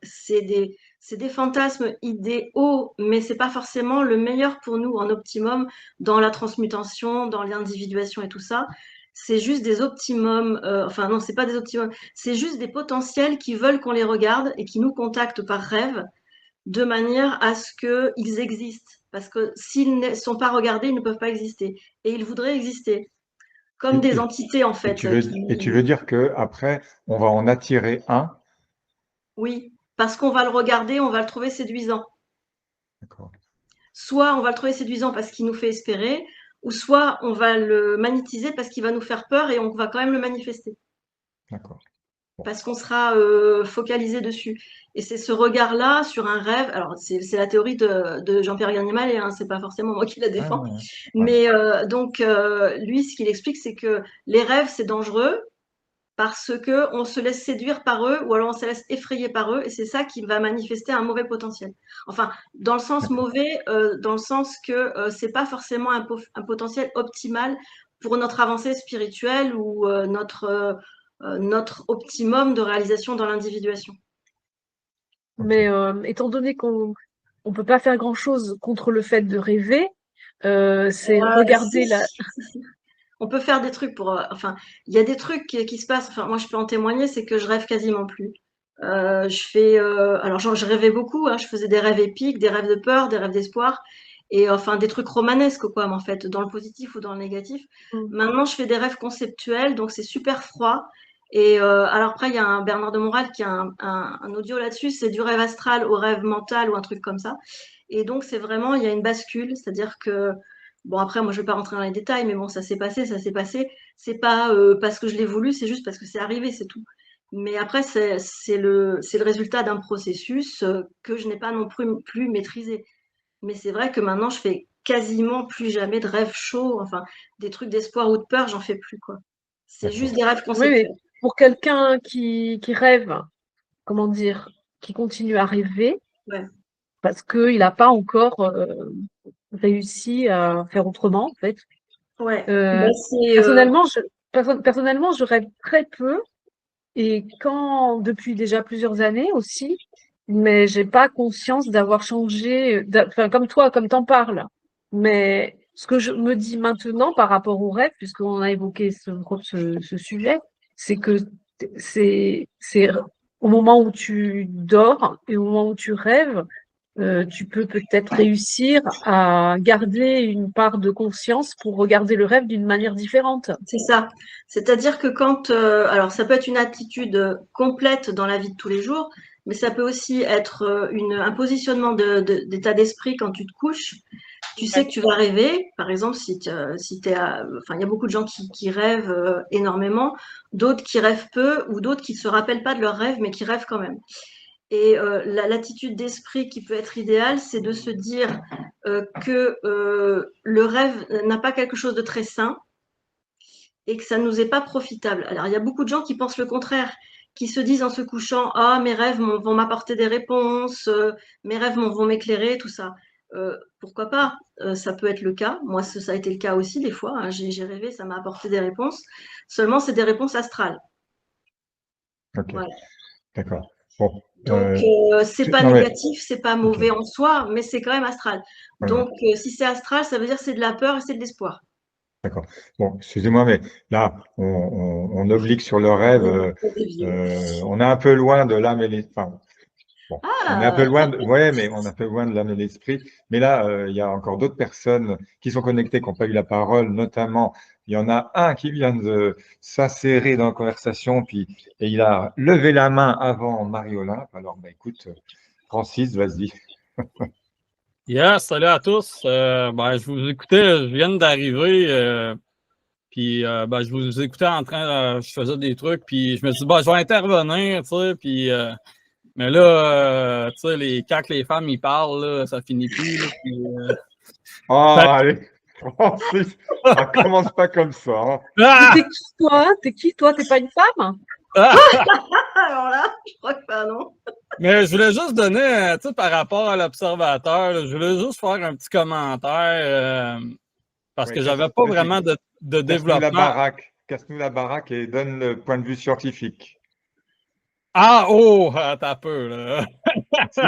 c'est des fantasmes idéaux, mais c'est pas forcément le meilleur pour nous en optimum dans la transmutation, dans l'individuation et tout ça. C'est juste des optimums, enfin non, c'est pas des optimums, c'est juste des potentiels qui veulent qu'on les regarde et qui nous contactent par rêve de manière à ce qu'ils existent. Parce que s'ils ne sont pas regardés, ils ne peuvent pas exister. Et ils voudraient exister comme des entités, en fait. Et tu veux dire qu'après, on va en attirer un? Oui, parce qu'on va le regarder, on va le trouver séduisant. D'accord. Soit on va le trouver séduisant parce qu'il nous fait espérer, ou soit on va le magnétiser parce qu'il va nous faire peur et on va quand même le manifester. D'accord. Parce qu'on sera focalisé dessus. Et c'est ce regard-là sur un rêve. Alors, c'est la théorie de Jean-Pierre Garnier-Mallet, hein, c'est pas forcément moi qui la défends. Mais donc, lui, ce qu'il explique, c'est que les rêves, c'est dangereux parce qu'on se laisse séduire par eux ou alors on se laisse effrayer par eux et c'est ça qui va manifester un mauvais potentiel. Enfin, dans le sens mauvais, dans le sens que c'est pas forcément un potentiel optimal pour notre avancée spirituelle ou notre optimum de réalisation dans l'individuation. Mais étant donné qu'on ne peut pas faire grand-chose contre le fait de rêver, c'est regarder la... On peut faire des trucs pour... enfin, il y a des trucs qui se passent, enfin, moi je peux en témoigner, c'est que je rêve quasiment plus. Je fais... alors, je rêvais beaucoup, hein, je faisais des rêves épiques, des rêves de peur, des rêves d'espoir, et enfin des trucs romanesques, quoi, en fait, dans le positif ou dans le négatif. Maintenant, je fais des rêves conceptuels, donc c'est super froid. Et alors après, il y a un Bernard de Montréal qui a un audio là-dessus, c'est du rêve astral au rêve mental ou un truc comme ça. Et donc, c'est vraiment, il y a une bascule, c'est-à-dire que bon, après, moi, je ne vais pas rentrer dans les détails, mais bon, ça s'est passé, ça s'est passé. C'est pas parce que je l'ai voulu, c'est juste parce que c'est arrivé, c'est tout. Mais après, c'est le résultat d'un processus que je n'ai pas non plus maîtrisé. Mais c'est vrai que maintenant, je fais quasiment plus jamais de rêves chauds, enfin, des trucs d'espoir ou de peur, j'en fais plus, quoi. C'est juste des rêves Oui, conceptuels. mais pour quelqu'un qui rêve, comment dire, qui continue à rêver, Ouais. parce qu'il n'a pas encore réussi à faire autrement, en fait. Ouais. Personnellement, je rêve très peu et depuis déjà plusieurs années aussi, mais j'ai pas conscience d'avoir changé, enfin, comme toi, comme t'en parles. Mais ce que je me dis maintenant par rapport au rêve, puisqu'on a évoqué ce sujet, c'est que c'est au moment où tu dors et au moment où tu rêves, tu peux peut-être réussir à garder une part de conscience pour regarder le rêve d'une manière différente. C'est ça. C'est-à-dire que quand, alors ça peut être une attitude complète dans la vie de tous les jours, mais ça peut aussi être un positionnement d'état d'esprit quand tu te couches. Tu sais que tu vas rêver, par exemple, enfin, il y a beaucoup de gens qui rêvent énormément, d'autres qui rêvent peu, ou d'autres qui ne se rappellent pas de leurs rêves, mais qui rêvent quand même. Et l'attitude d'esprit qui peut être idéale, c'est de se dire que le rêve n'a pas quelque chose de très sain et que ça ne nous est pas profitable. Alors, il y a beaucoup de gens qui pensent le contraire, qui se disent en se couchant, ah, mes rêves vont m'apporter des réponses, mes rêves vont m'éclairer, tout ça. pourquoi pas, ça peut être le cas. Moi, ça a été le cas aussi des fois, hein. J'ai rêvé, ça m'a apporté des réponses. Seulement, c'est des réponses astrales. Ok, Voilà. d'accord. Bon, Donc, c'est pas non, mais, négatif, c'est pas mauvais en soi, mais c'est quand même astral. voilà, Donc, si c'est astral, ça veut dire que c'est de la peur et c'est de l'espoir. d'accord. Bon, excusez-moi, mais là, on oblique sur le rêve. On est un peu loin de l'âme et l'esprit. Enfin, bon, on est un peu Ah, loin ouais, mais on est un peu loin de l'âme et l'esprit. Mais là, il y a encore d'autres personnes qui sont connectées, qui n'ont pas eu la parole, notamment, il y en a un qui vient de s'insérer dans la conversation, et il a levé la main avant Marie-Olympe. Alors, bah, écoute, Francis, vas-y. Yes, salut à tous. Je vous écoutais, je viens d'arriver, je vous écoutais en train, je faisais des trucs, puis je me suis dit, je vais intervenir, tu sais, puis, mais là, tu sais, quand les femmes, ils parlent, là, ça finit plus, là, puis, Oh, fait- allez, Francis, ça commence pas comme ça, hein. Ah! T'es qui, toi? T'es qui, toi? T'es pas une femme? Ah! alors là, je crois que pas, non. Mais je voulais juste donner, tu sais, par rapport à l'observateur, là, je voulais juste faire un petit commentaire, parce Ouais, que j'avais pas vas-y, vraiment de casse-nous la développement. baraque. Casse-nous la baraque et donne le point de vue scientifique. Ah, oh, attends un peu, là.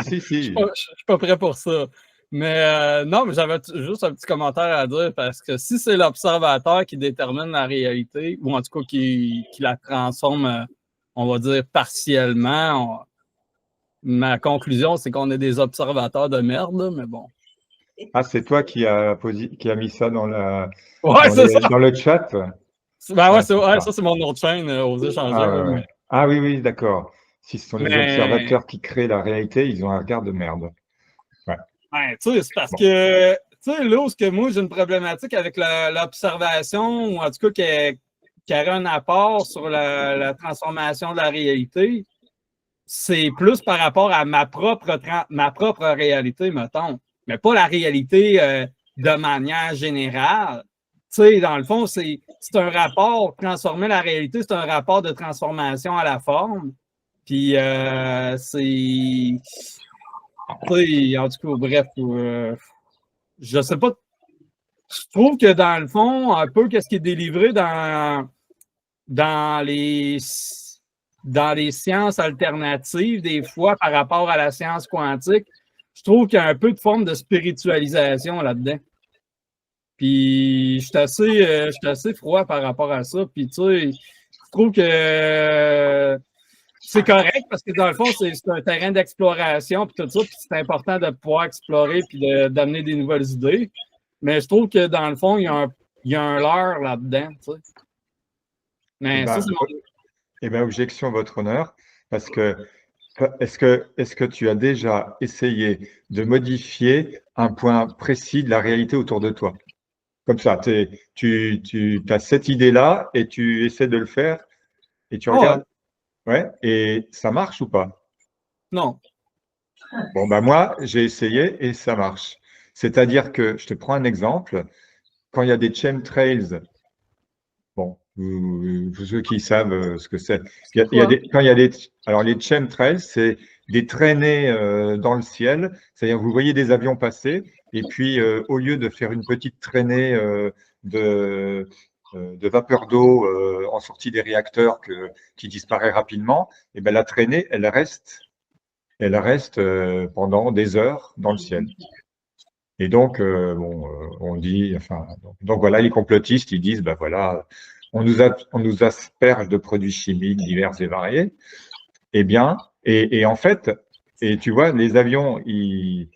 Si. Je suis pas prêt pour ça. Mais non, mais j'avais juste un petit commentaire à dire parce que si c'est l'observateur qui détermine la réalité, ou en tout cas qui la transforme, on va dire partiellement, ma conclusion, c'est qu'on est des observateurs de merde, là, mais bon. Ah, c'est toi qui a mis ça dans Ouais, c'est ça! dans le chat? Ben ouais, Ah, c'est ça. ça, c'est mon autre chaîne, Oser changer. Ah, Là, ouais. Ah oui, d'accord. Si ce sont les mais observateurs qui créent la réalité, ils ont un regard de merde. Ouais. ouais, tu sais, c'est parce Bon. que, tu sais, là où que moi, j'ai une problématique avec l'observation, ou en tout cas qui aurait un apport sur la transformation de la réalité, c'est plus par rapport à ma propre réalité, mettons, mais pas la réalité de manière générale. Tu sais, dans le fond, c'est un rapport, transformer la réalité, c'est un rapport de transformation à la forme. Puis, c'est... Tu sais, en tout cas, bref, je sais pas. Je trouve que dans le fond, un peu qu'est-ce qui est délivré dans les sciences alternatives, des fois, par rapport à la science quantique, je trouve qu'il y a un peu de forme de spiritualisation là-dedans. Puis, je suis assez froid par rapport à ça. Puis, tu sais, je trouve que c'est correct parce que dans le fond, c'est un terrain d'exploration puis tout ça, puis c'est important de pouvoir explorer puis d'amener des nouvelles idées. Mais je trouve que dans le fond, il y a un leurre là-dedans, tu sais. Mais ça, c'est mon... Objection, votre honneur, parce que est-ce que tu as déjà essayé de modifier un point précis de la réalité autour de toi? Comme ça, tu as cette idée-là et tu essaies de le faire et tu regardes. Ouais, et ça marche ou pas? Non. Bon, moi, j'ai essayé et ça marche. C'est-à-dire que, je te prends un exemple, quand il y a des chemtrails, bon, ceux qui savent ce que c'est, alors les chemtrails, c'est des traînées dans le ciel, c'est-à-dire vous voyez des avions passer, et puis au lieu de faire une petite traînée de vapeur d'eau en sortie des réacteurs qui disparaît rapidement, et la traînée, elle reste pendant des heures dans le ciel. Et donc, on dit, enfin, donc voilà, les complotistes, ils disent, voilà, on nous asperge de produits chimiques divers et variés. Eh bien, et en fait, et tu vois, les avions, ils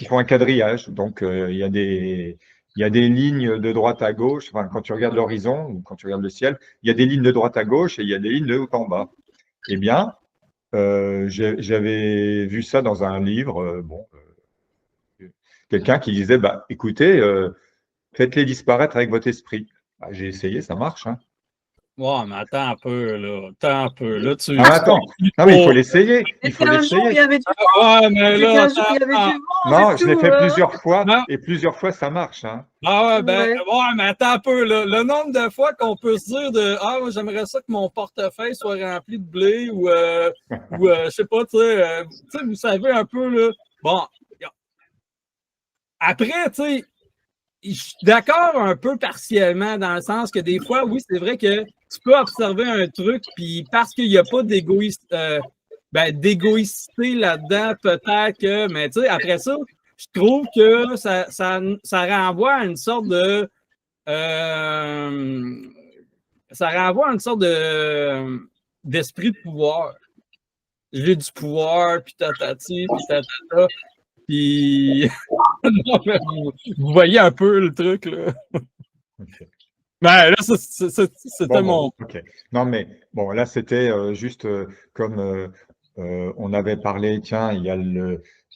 font un quadrillage. Donc, il y a des lignes de droite à gauche. Enfin, quand tu regardes l'horizon ou quand tu regardes le ciel, il y a des lignes de droite à gauche et il y a des lignes de haut en bas. Eh bien, j'avais vu ça dans un livre. Quelqu'un qui disait, écoutez, faites-les disparaître avec votre esprit. J'ai essayé, ça marche. Hein. Ouais, mais attends un peu, là. Attends un peu. Là, attends. Non, mais il faut l'essayer. Il faut l'essayer. Il y avait du vent. Ah, mais là, il y avait du vent. Non, je l'ai fait plusieurs fois et plusieurs fois, ça marche. Hein. Ah ouais, mais attends un peu. Là. Le nombre de fois qu'on peut se dire moi, j'aimerais ça que mon portefeuille soit rempli de blé ou je sais pas, tu sais, vous savez un peu, là. Bon, après, tu sais, je suis d'accord un peu partiellement dans le sens que des fois, oui, c'est vrai que tu peux observer un truc, puis parce qu'il n'y a pas d'égoïsité là-dedans, peut-être que, mais tu sais, après ça, je trouve que ça renvoie à une sorte de. Ça renvoie à une sorte d'esprit de pouvoir. J'ai du pouvoir, puis tatati, puis tatata. Puis. Non, mais vous voyez un peu le truc, là. Ok. Ben, là, c'était mon. Ok. Non, mais bon, là, c'était juste comme on avait parlé, tiens, il y a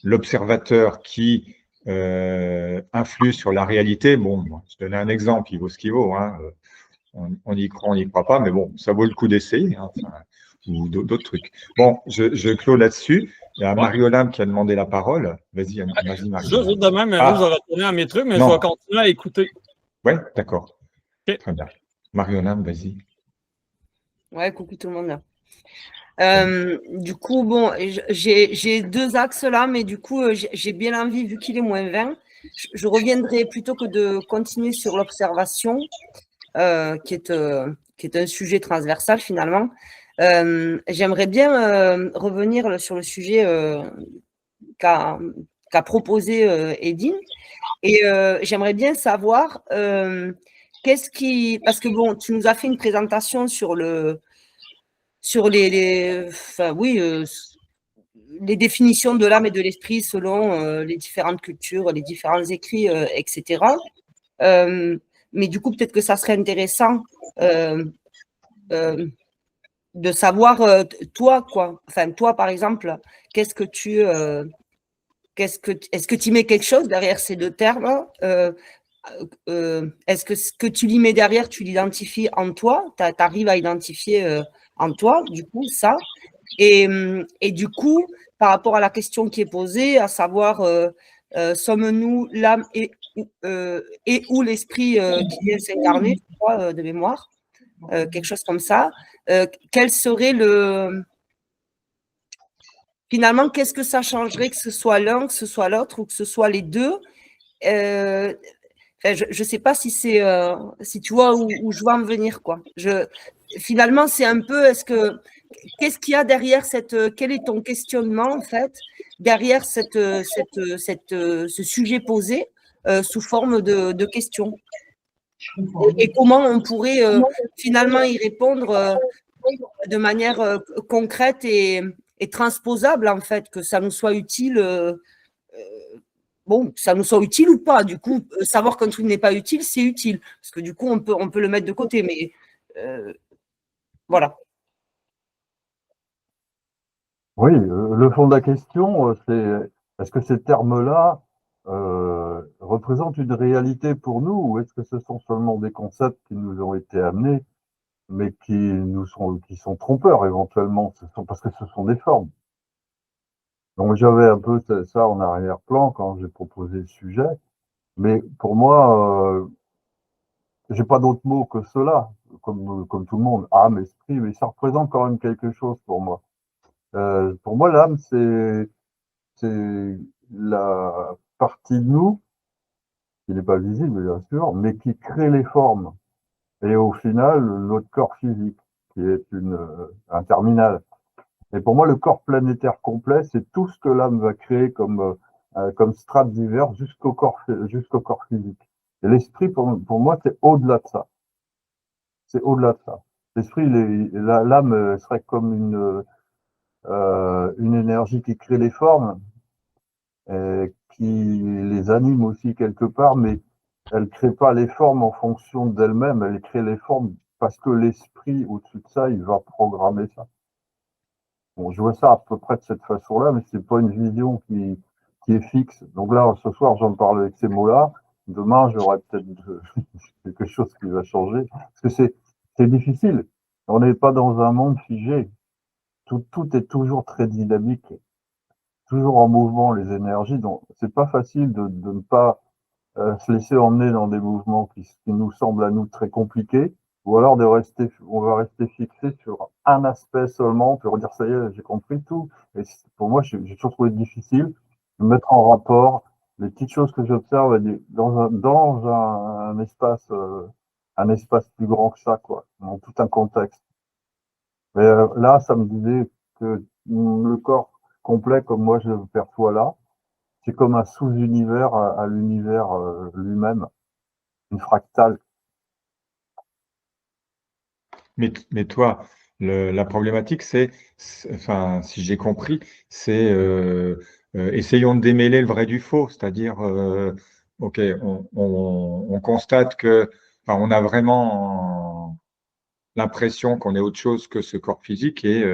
l'observateur qui influe sur la réalité. Bon, je donnais un exemple, il vaut ce qu'il vaut. Hein. On y croit, on n'y croit pas, mais bon, ça vaut le coup d'essayer, hein, enfin, ou d'autres trucs. Bon, je clôt là-dessus. Il y a Marie-Olympe qui a demandé la parole. Vas-y, Marie-Olympe. Juste de même, mais là, je vais retourner à mes trucs, mais je vais continuer à écouter. Oui, d'accord. Okay. Très bien. Marie-Olympe, vas-y. Ouais, coucou tout le monde. Du coup, bon, j'ai 2 axes là, mais du coup, j'ai bien envie, vu qu'il est moins 20, je reviendrai plutôt que de continuer sur l'observation, qui est un sujet transversal finalement. J'aimerais bien revenir sur le sujet qu'a proposé Edine, et j'aimerais bien savoir parce que bon, tu nous as fait une présentation sur les définitions de l'âme et de l'esprit selon les différentes cultures, les différents écrits, etc. Mais du coup, peut-être que ça serait intéressant de savoir, toi, par exemple, est-ce que tu y mets quelque chose derrière ces 2 termes? Est-ce que ce que tu y mets derrière, tu l'identifies en toi? Tu arrives à identifier en toi, du coup, ça. Et du coup, par rapport à la question qui est posée, à savoir, sommes-nous l'âme et ou l'esprit qui vient s'incarner, je crois, de mémoire, quelque chose comme ça. Quel serait finalement, qu'est-ce que ça changerait que ce soit l'un, que ce soit l'autre, ou que ce soit les deux? Je ne sais pas si c'est, si tu vois où je veux en venir, quoi. Finalement, c'est un peu, qu'est-ce qu'il y a derrière quel est ton questionnement, en fait, derrière ce sujet posé sous forme de questions? Et comment on pourrait finalement y répondre de manière concrète et transposable, en fait, que ça nous soit utile, que ça nous soit utile ou pas. Du coup, savoir qu'un truc n'est pas utile, c'est utile, parce que du coup, on peut le mettre de côté, mais voilà. Oui, le fond de la question, c'est est-ce que ces termes-là représentent une réalité pour nous, ou est-ce que ce sont seulement des concepts qui nous ont été amenés, mais qui sont trompeurs éventuellement, parce que ce sont des formes. Donc j'avais un peu ça en arrière-plan quand j'ai proposé le sujet, mais pour moi, j'ai pas d'autre mot que cela, comme tout le monde. Âme, esprit, mais ça représente quand même quelque chose pour moi. Pour moi, l'âme, c'est la partie de nous qui n'est pas visible, bien sûr, mais qui crée les formes. Et au final, notre corps physique, qui est un terminal. Et pour moi, le corps planétaire complet, c'est tout ce que l'âme va créer comme strates diverses jusqu'au corps physique. Et l'esprit, pour moi, c'est au-delà de ça. C'est au-delà de ça. L'esprit, l'âme serait comme une énergie qui crée les formes, qui les anime aussi quelque part, mais elle ne crée pas les formes en fonction d'elle-même, elle crée les formes parce que l'esprit, au-dessus de ça, il va programmer ça. Bon, je vois ça à peu près de cette façon-là, mais c'est pas une vision qui est fixe. Donc là, ce soir, j'en parle avec ces mots-là. Demain, j'aurai peut-être quelque chose qui va changer. Parce que c'est difficile. On n'est pas dans un monde figé. Tout est toujours très dynamique, toujours en mouvement, les énergies. Donc, c'est pas facile de ne pas se laisser emmener dans des mouvements qui nous semblent à nous très compliqués, ou alors on va rester fixé sur un aspect seulement, pour dire ça y est, j'ai compris tout. Et pour moi, j'ai toujours trouvé difficile de mettre en rapport les petites choses que j'observe dans un espace plus grand que ça, quoi, dans tout un contexte. Et là, ça me disait que le corps complet, comme moi je le perçois là, c'est comme un sous-univers à l'univers lui-même, une fractale. Mais toi, la problématique, enfin, si j'ai compris, c'est essayons de démêler le vrai du faux, c'est-à-dire, ok, on constate que, enfin, on a vraiment l'impression qu'on est autre chose que ce corps physique et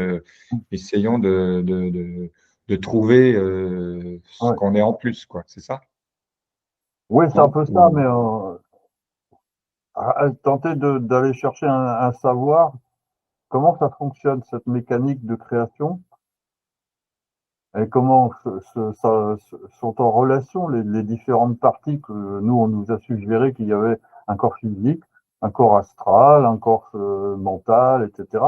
essayons de trouver ce Ouais. qu'on est en plus, quoi, c'est ça? Oui, c'est un peu ça, mais Ou- tenter d'aller chercher un savoir, comment ça fonctionne, cette mécanique de création, et comment sont en relation les différentes parties que nous, on nous a suggéré qu'il y avait un corps physique, un corps astral, un corps mental, etc.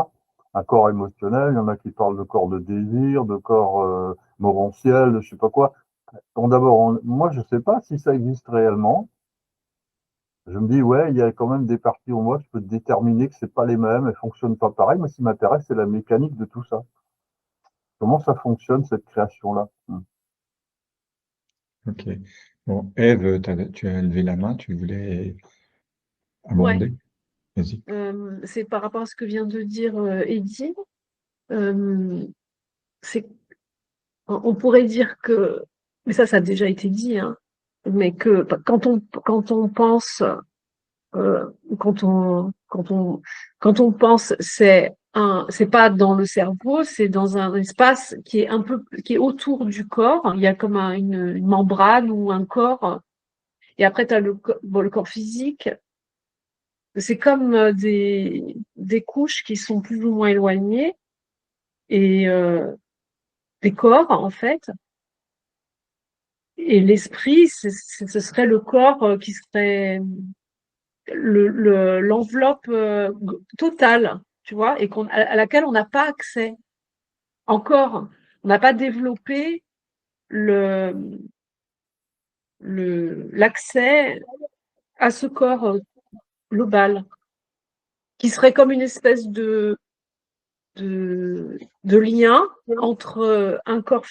Un corps émotionnel, il y en a qui parlent de corps de désir, de corps morantiel, de je sais pas quoi. Bon, d'abord, moi, je sais pas si ça existe réellement. Je me dis, ouais, il y a quand même des parties en moi, je peux déterminer que c'est pas les mêmes, elles fonctionnent pas pareil. Moi, ce qui m'intéresse, c'est la mécanique de tout ça. Comment ça fonctionne, cette création-là? Ok. Bon, Ève, tu as levé la main, tu voulais Ouais, abonder? Vas-y. c'est par rapport à ce que vient de dire Eddy. Euh, c'est, on pourrait dire que, mais ça a déjà été dit, hein, mais que quand on pense, euh, quand on pense, c'est pas dans le cerveau, c'est dans un espace qui est qui est autour du corps. Il y a comme une membrane ou un corps. Et après, tu as le corps physique. C'est comme des couches qui sont plus ou moins éloignées et des corps, en fait. Et l'esprit, ce serait le corps qui serait l'enveloppe totale, tu vois, et à laquelle on n'a pas accès encore. On n'a pas développé le, l'accès à ce corps global, qui serait comme une espèce de lien entre un corps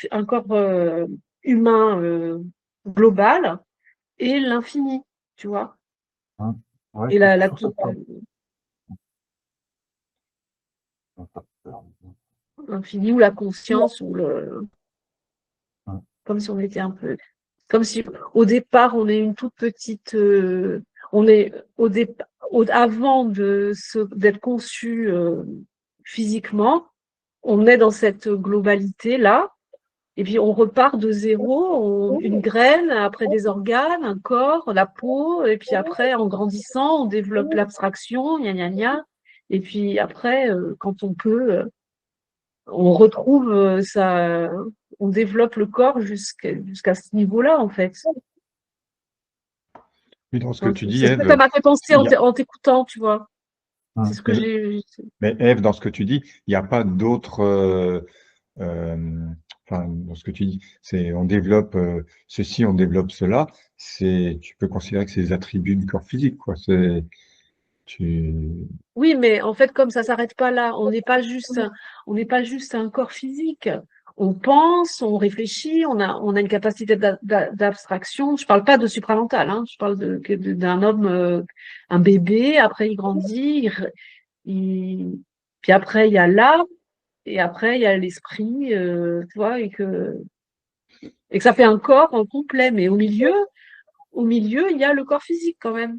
humain global et l'infini, tu vois. Ouais, Et quelque chose comme ça. l'infini ou la conscience, ou comme si on était un peu. Comme si au départ, on est une toute petite. On est avant d'être conçu physiquement, on est dans cette globalité-là. Et puis on repart de zéro, une graine, après des organes, un corps, la peau, et puis après, en grandissant, on développe l'abstraction, gna gna gna. Et puis après, quand on peut, on retrouve on développe le corps jusqu'à ce niveau-là, en fait. Oui, dans ce que tu dis, C'est ce que ça Ève, m'a fait penser il y a- en t'écoutant, tu vois. C'est ce que mais, j'ai. mais Ève, dans ce que tu dis, il n'y a pas d'autres. Euh, enfin, dans ce que tu dis, c'est on développe ceci, on développe cela. Tu peux considérer que c'est des attributs du corps physique, quoi. Tu, Oui, mais en fait, comme ça s'arrête pas là, on n'est pas juste un corps physique. On pense, on réfléchit, on a une capacité d'abstraction. Je parle pas de supramental, hein, je parle d'un homme, un bébé. Après, il grandit, puis après, il y a l'âme, et après, il y a l'esprit, tu vois, et que ça fait un corps complet. Mais au milieu, il y a le corps physique quand même.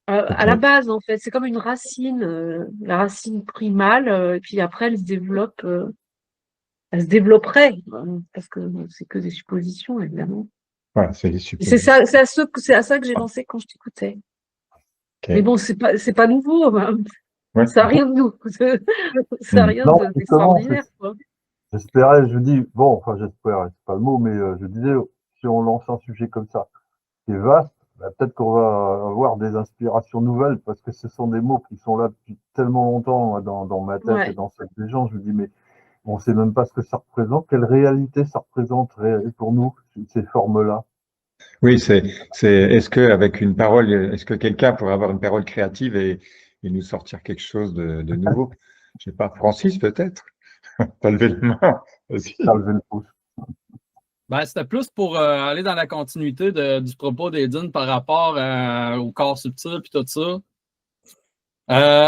À la ok. base, en fait, c'est comme une racine, la racine primale, et puis après, elle se développerait, parce que c'est que des suppositions, évidemment. Voilà, c'est les Et c'est suppositions. ça, c'est à ça que j'ai pensé quand je t'écoutais. Mais Ok. bon, c'est pas nouveau, hein. Ouais. Ça n'a rien de nouveau, ça a Hmm. rien Non, justement, d'extraordinaire, quoi. j'espérais, je dis, bon, enfin, j'espérais, c'est pas le mot, mais je disais, si on lance un sujet comme ça, qui est vaste, bah, peut-être qu'on va avoir des inspirations nouvelles, parce que ce sont des mots qui sont là depuis tellement longtemps dans ma tête et Ouais. dans celle des gens. Je me dis, mais On ne sait même pas ce que ça représente. Quelle réalité ça représente pour nous, ces formes-là? Oui, est-ce que avec une parole, est-ce que quelqu'un pourrait avoir une parole créative et nous sortir quelque chose de nouveau? Je sais pas, Francis peut-être? T'as levé la main, vas-y. T'as levé le pouce. Ben, c'était plus pour aller dans la continuité du propos d'Edine par rapport au corps subtil et tout ça.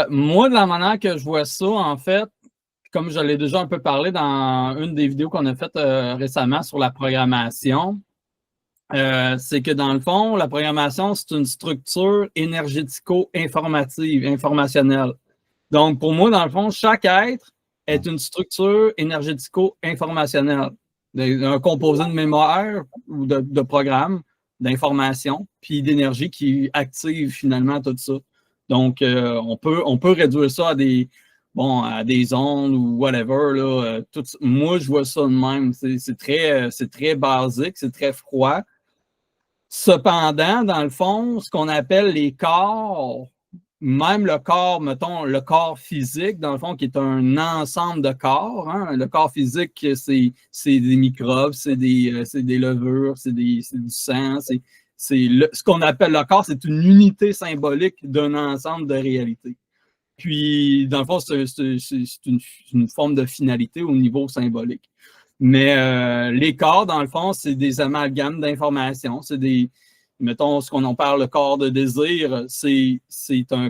Moi, de la manière que je vois ça, en fait, comme je l'ai déjà un peu parlé dans une des vidéos qu'on a faites récemment sur la programmation, c'est que dans le fond, la programmation, c'est une structure énergético-informative, informationnelle. Donc, pour moi, dans le fond, chaque être est une structure énergético-informationnelle, un composant de mémoire ou de programme, d'information, puis d'énergie qui active finalement tout ça. Donc, on peut réduire ça à des ondes ou whatever. Là, moi, je vois ça de même. C'est très basique, c'est très froid. Cependant, dans le fond, ce qu'on appelle les corps, même le corps, mettons, le corps physique, dans le fond, qui est un ensemble de corps. Hein. Le corps physique, c'est des microbes, c'est des levures, c'est du sang. Ce qu'on appelle le corps, c'est une unité symbolique d'un ensemble de réalités. Puis, dans le fond, c'est une forme de finalité au niveau symbolique. Mais les corps, dans le fond, c'est des amalgames d'informations. C'est mettons, ce qu'on en parle, le corps de désir, c'est un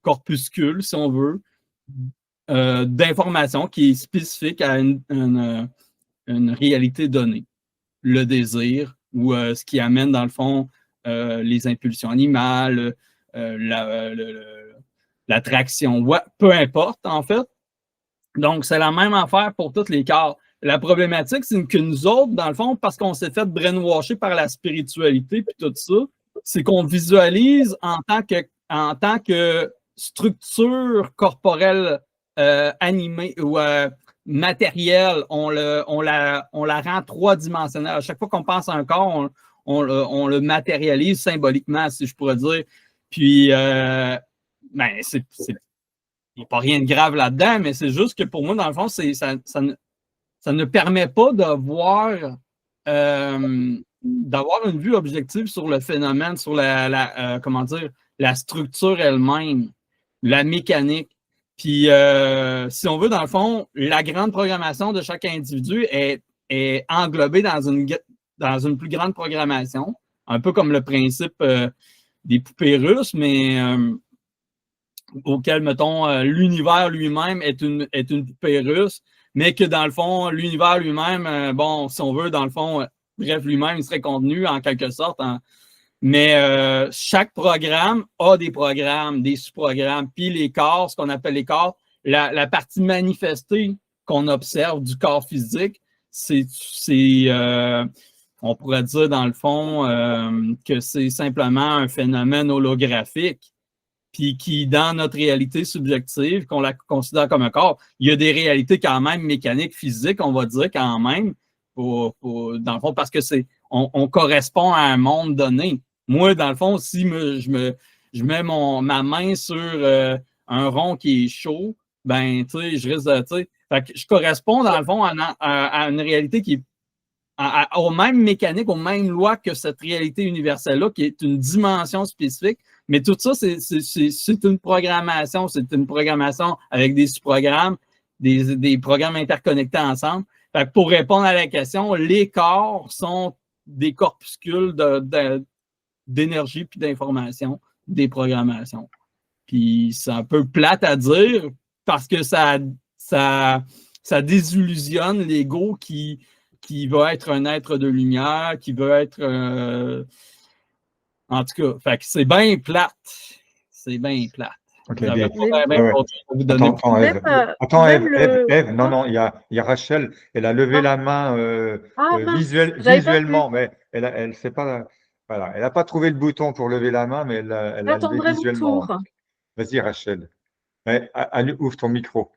corpuscule, si on veut, d'informations qui est spécifique à une réalité donnée. Le désir, ou ce qui amène, dans le fond, les impulsions animales, l'attraction, peu importe, en fait. Donc, c'est la même affaire pour tous les corps. La problématique, c'est que nous autres, dans le fond, parce qu'on s'est fait brainwasher par la spiritualité et tout ça, c'est qu'on visualise en tant que structure corporelle animée ou matérielle, on la rend trois-dimensionnelle. À chaque fois qu'on pense à un corps, on le matérialise symboliquement, si je pourrais dire. Puis, il n'y a pas rien de grave là-dedans, mais c'est juste que pour moi, dans le fond, ça ne permet pas d'avoir une vue objective sur le phénomène, sur la structure elle-même, la mécanique. Puis, si on veut, dans le fond, la grande programmation de chaque individu est englobée dans une plus grande programmation, un peu comme le principe des poupées russes, mais auquel, mettons, l'univers lui-même est une poupée russe, mais que dans le fond, l'univers lui-même, si on veut, dans le fond, bref, lui-même, il serait contenu en quelque sorte. Mais chaque programme a des programmes, des sous-programmes. Puis les corps, ce qu'on appelle les corps, la partie manifestée qu'on observe du corps physique, on pourrait dire dans le fond que c'est simplement un phénomène holographique. Puis qui, dans notre réalité subjective, qu'on la considère comme un corps, il y a des réalités quand même mécaniques, physiques, on va dire quand même, dans le fond, parce que on correspond à un monde donné. Moi, dans le fond, si je mets ma main sur un rond qui est chaud, ben, tu sais, je risque de, tu sais, fait que je corresponds, dans le fond, à une réalité qui est aux mêmes mécaniques, aux mêmes lois que cette réalité universelle-là, qui est une dimension spécifique. Mais tout ça, c'est une programmation. C'est une programmation avec des sous-programmes, des programmes interconnectés ensemble. Fait que pour répondre à la question, les corps sont des corpuscules d'énergie puis d'information, des programmations. Puis c'est un peu plate à dire parce que ça désillusionne l'ego qui veut être un être de lumière, qui veut être... en tout cas, fait que c'est bien plate. C'est bien plate. Ok, J'avais bien. pas vous donner Attends, Ève, non, il y a Rachel, elle a levé la main visuellement, mais elle sait pas, voilà, elle n'a pas trouvé le bouton pour lever la main, mais elle a levé visuellement. Mon tour. Vas-y, Rachel. Ouais, ouvre ton micro.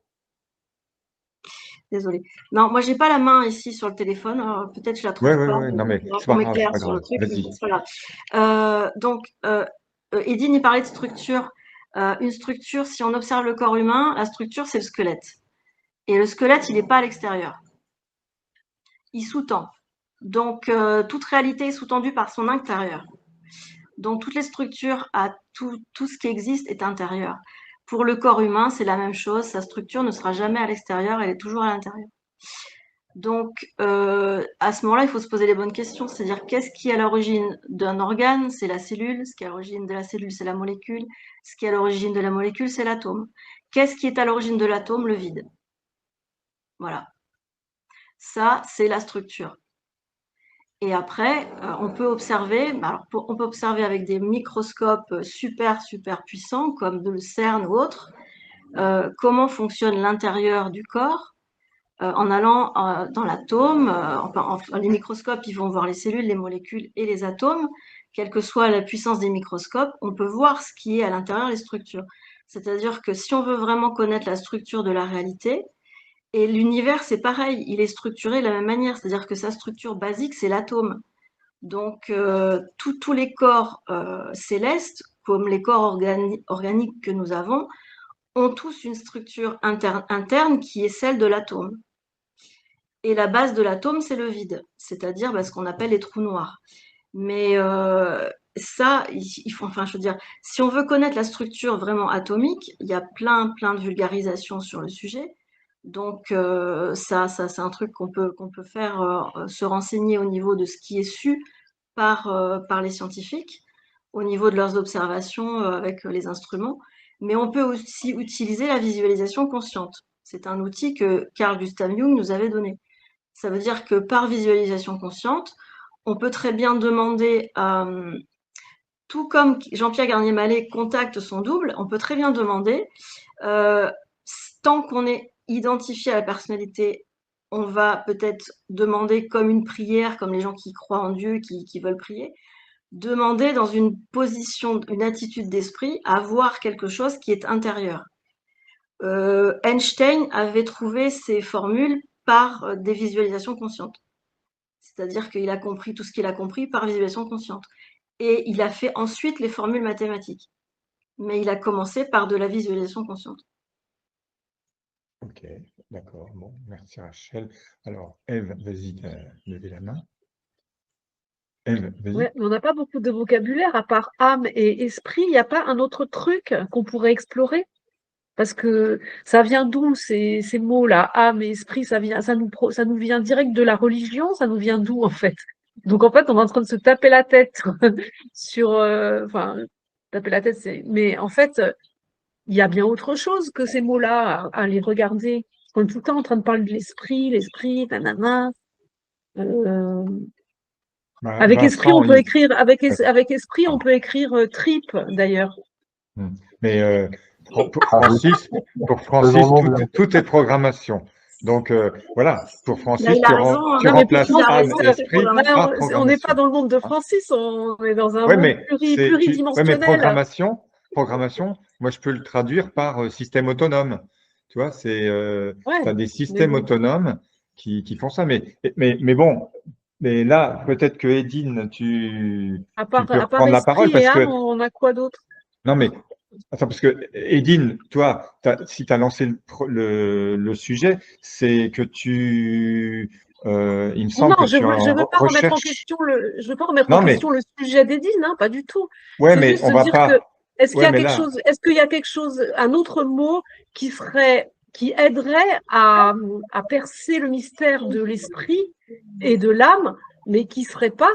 Désolée. Non, moi, j'ai pas la main ici sur le téléphone. Peut-être je la trouve pas. Oui, non, mais c'est pas grave. Vas-y. Donc, Edine, il parlait de structure. Une structure, si on observe le corps humain, la structure, c'est le squelette. Et le squelette, il n'est pas à l'extérieur. Il sous-tend. Donc, toute réalité est sous-tendue par son intérieur. Donc, toutes les structures, tout ce qui existe est intérieur. Pour le corps humain, c'est la même chose. Sa structure ne sera jamais à l'extérieur, elle est toujours à l'intérieur. Donc, à ce moment-là, il faut se poser les bonnes questions. C'est-à-dire, qu'est-ce qui est à l'origine d'un organe? C'est la cellule. Ce qui est à l'origine de la cellule, c'est la molécule. Ce qui est à l'origine de la molécule, c'est l'atome. Qu'est-ce qui est à l'origine de l'atome? Le vide. Voilà. Ça, c'est la structure. Et après, on peut observer, on peut observer avec des microscopes super puissants, comme le CERN ou autres, comment fonctionne l'intérieur du corps, en allant dans l'atome. Les microscopes, ils vont voir les cellules, les molécules et les atomes. Quelle que soit la puissance des microscopes, on peut voir ce qui est à l'intérieur des structures. C'est-à-dire que si on veut vraiment connaître la structure de la réalité, et l'univers, c'est pareil, il est structuré de la même manière, c'est-à-dire que sa structure basique, c'est l'atome. Donc, tous les corps célestes, comme les corps organiques que nous avons, ont tous une structure interne qui est celle de l'atome. Et la base de l'atome, c'est le vide, c'est-à-dire ce qu'on appelle les trous noirs. Mais ça, je veux dire, si on veut connaître la structure vraiment atomique, il y a plein de vulgarisations sur le sujet. Donc, ça c'est un truc qu'on peut faire, se renseigner au niveau de ce qui est su par les scientifiques, au niveau de leurs observations avec les instruments. Mais on peut aussi utiliser la visualisation consciente. C'est un outil que Carl Gustav Jung nous avait donné. Ça veut dire que par visualisation consciente, on peut très bien demander, tout comme Jean-Pierre Garnier-Mallet contacte son double, on peut très bien demander, tant qu'on est identifié à la personnalité, on va peut-être demander comme une prière, comme les gens qui croient en Dieu, qui veulent prier, demander dans une position, une attitude d'esprit, à voir quelque chose qui est intérieur. Einstein avait trouvé ces formules par des visualisations conscientes. C'est-à-dire qu'il a compris tout ce qu'il a compris par visualisation consciente. Et il a fait ensuite les formules mathématiques. Mais il a commencé par de la visualisation consciente. Ok, d'accord. Bon, merci Rachel. Alors, Ève, vas-y, levez la main. Ève, vas-y. Ouais, mais on n'a pas beaucoup de vocabulaire à part âme et esprit. Il n'y a pas un autre truc qu'on pourrait explorer? Parce que ça vient d'où ces mots-là, âme et esprit, ça nous vient direct de la religion, ça nous vient d'où en fait? Donc en fait, on est en train de se taper la tête sur, taper la tête, mais en fait, il y a bien autre chose que ces mots-là à les regarder. On est tout le temps en train de parler de l'esprit, nanana. Avec esprit, on peut écrire, avec esprit, on peut écrire trip d'ailleurs. Mais pour Francis, tout est programmation. Donc voilà, pour Francis, tu remplaces âme et esprit par programmation. On n'est pas dans le monde de Francis, on est dans un monde pluridimensionnel. Ouais, mais programmation, moi je peux le traduire par système autonome. Tu vois, c'est t'as des systèmes autonomes qui font ça. Mais bon, mais là, peut-être que Edine, tu peux reprendre la parole parce que on a quoi d'autre? Non, mais attends, parce que Edine, toi, si tu as lancé le sujet, c'est que il me semble que je ne veux pas remettre en question le sujet d'Edine, hein, pas du tout. Ouais, mais on va pas. Est-ce qu'il y a quelque chose, un autre mot qui aiderait à percer le mystère de l'esprit et de l'âme, mais qui ne serait pas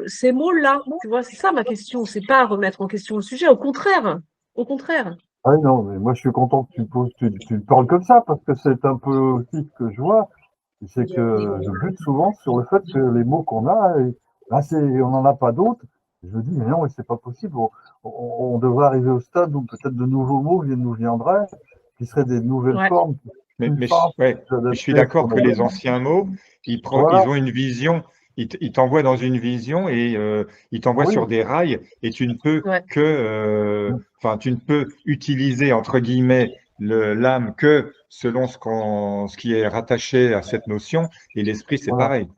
ces mots-là? Tu vois, c'est ça ma question. C'est pas remettre en question le sujet, au contraire. Au contraire. Ah non, mais moi je suis content que tu parles comme ça, parce que c'est un peu aussi ce que je vois. C'est que je bute souvent sur le fait que les mots qu'on a, on n'en a pas d'autres. Je me dis, mais non, c'est pas possible. On devrait arriver au stade où peut-être de nouveaux mots nous viendraient, qui seraient des nouvelles formes. Mais je suis d'accord que les anciens mots, ils ont une vision. Ils t'envoient dans une vision et ils t'envoient sur des rails, et tu ne peux tu ne peux utiliser entre guillemets l'âme que selon ce qui est rattaché à cette notion, et l'esprit c'est pareil.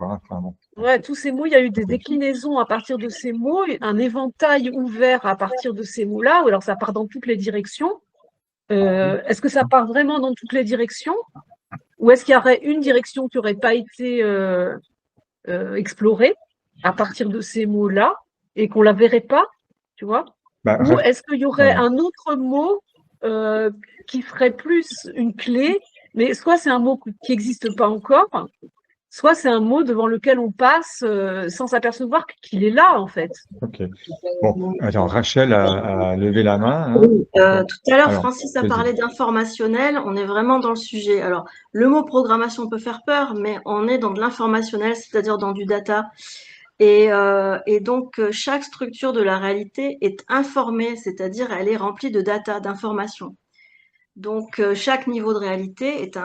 Ouais, tous ces mots, il y a eu des déclinaisons à partir de ces mots, un éventail ouvert à partir de ces mots-là, ou alors ça part dans toutes les directions. Est-ce que ça part vraiment dans toutes les directions? Ou est-ce qu'il y aurait une direction qui n'aurait pas été explorée à partir de ces mots-là et qu'on ne la verrait pas, tu vois? Bah, Ou est-ce qu'il y aurait ouais. un autre mot qui ferait plus une clé, mais soit c'est un mot qui n'existe pas encore, soit c'est un mot devant lequel on passe sans s'apercevoir qu'il est là, en fait. Ok. Bon, attends, Rachel a levé la main. Hein. Oui, tout à l'heure, Alors, Francis a vas-y. parlé d'informationnel. On est vraiment dans le sujet. Alors, le mot programmation peut faire peur, mais on est dans de l'informationnel, c'est-à-dire dans du data. Et donc, chaque structure de la réalité est informée, c'est-à-dire elle est remplie de data, d'informations. Donc, chaque niveau de réalité est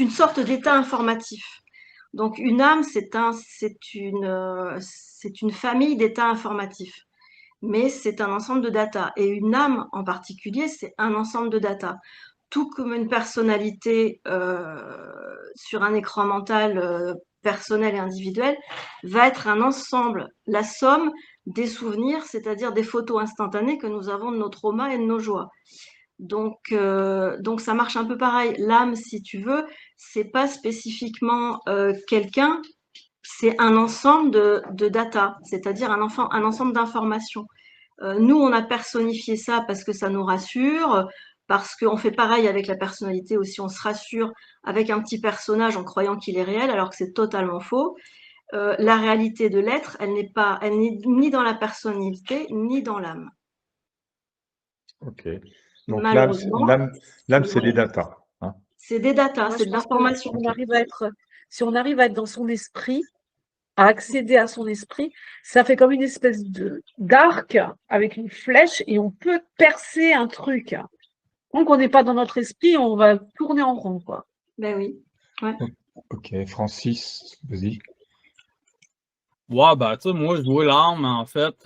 une sorte d'état informatif. Donc, une âme, c'est une famille d'états informatifs, mais c'est un ensemble de data. Et une âme en particulier, c'est un ensemble de data. Tout comme une personnalité sur un écran mental personnel et individuel va être un ensemble, la somme des souvenirs, c'est-à-dire des photos instantanées que nous avons de nos traumas et de nos joies. Donc ça marche un peu pareil. L'âme, si tu veux, c'est pas spécifiquement quelqu'un, c'est un ensemble de data, c'est-à-dire un ensemble d'informations. Nous, on a personnifié ça parce que ça nous rassure, parce qu'on fait pareil avec la personnalité aussi, on se rassure avec un petit personnage en croyant qu'il est réel, alors que c'est totalement faux. La réalité de l'être, elle n'est ni dans la personnalité, ni dans l'âme. Ok. Donc Malheureusement, l'âme, c'est des datas. Hein. C'est des datas, Moi, c'est je de pense que l'information. si on arrive à être dans son esprit, à accéder à son esprit, ça fait comme une espèce d'arc avec une flèche et on peut percer un truc. Tant qu'on n'est pas dans notre esprit, on va tourner en rond, quoi. Ben oui. Ouais. Ok, Francis, vas-y. Ouais, ben, tu sais, moi, je vois l'âme, en fait,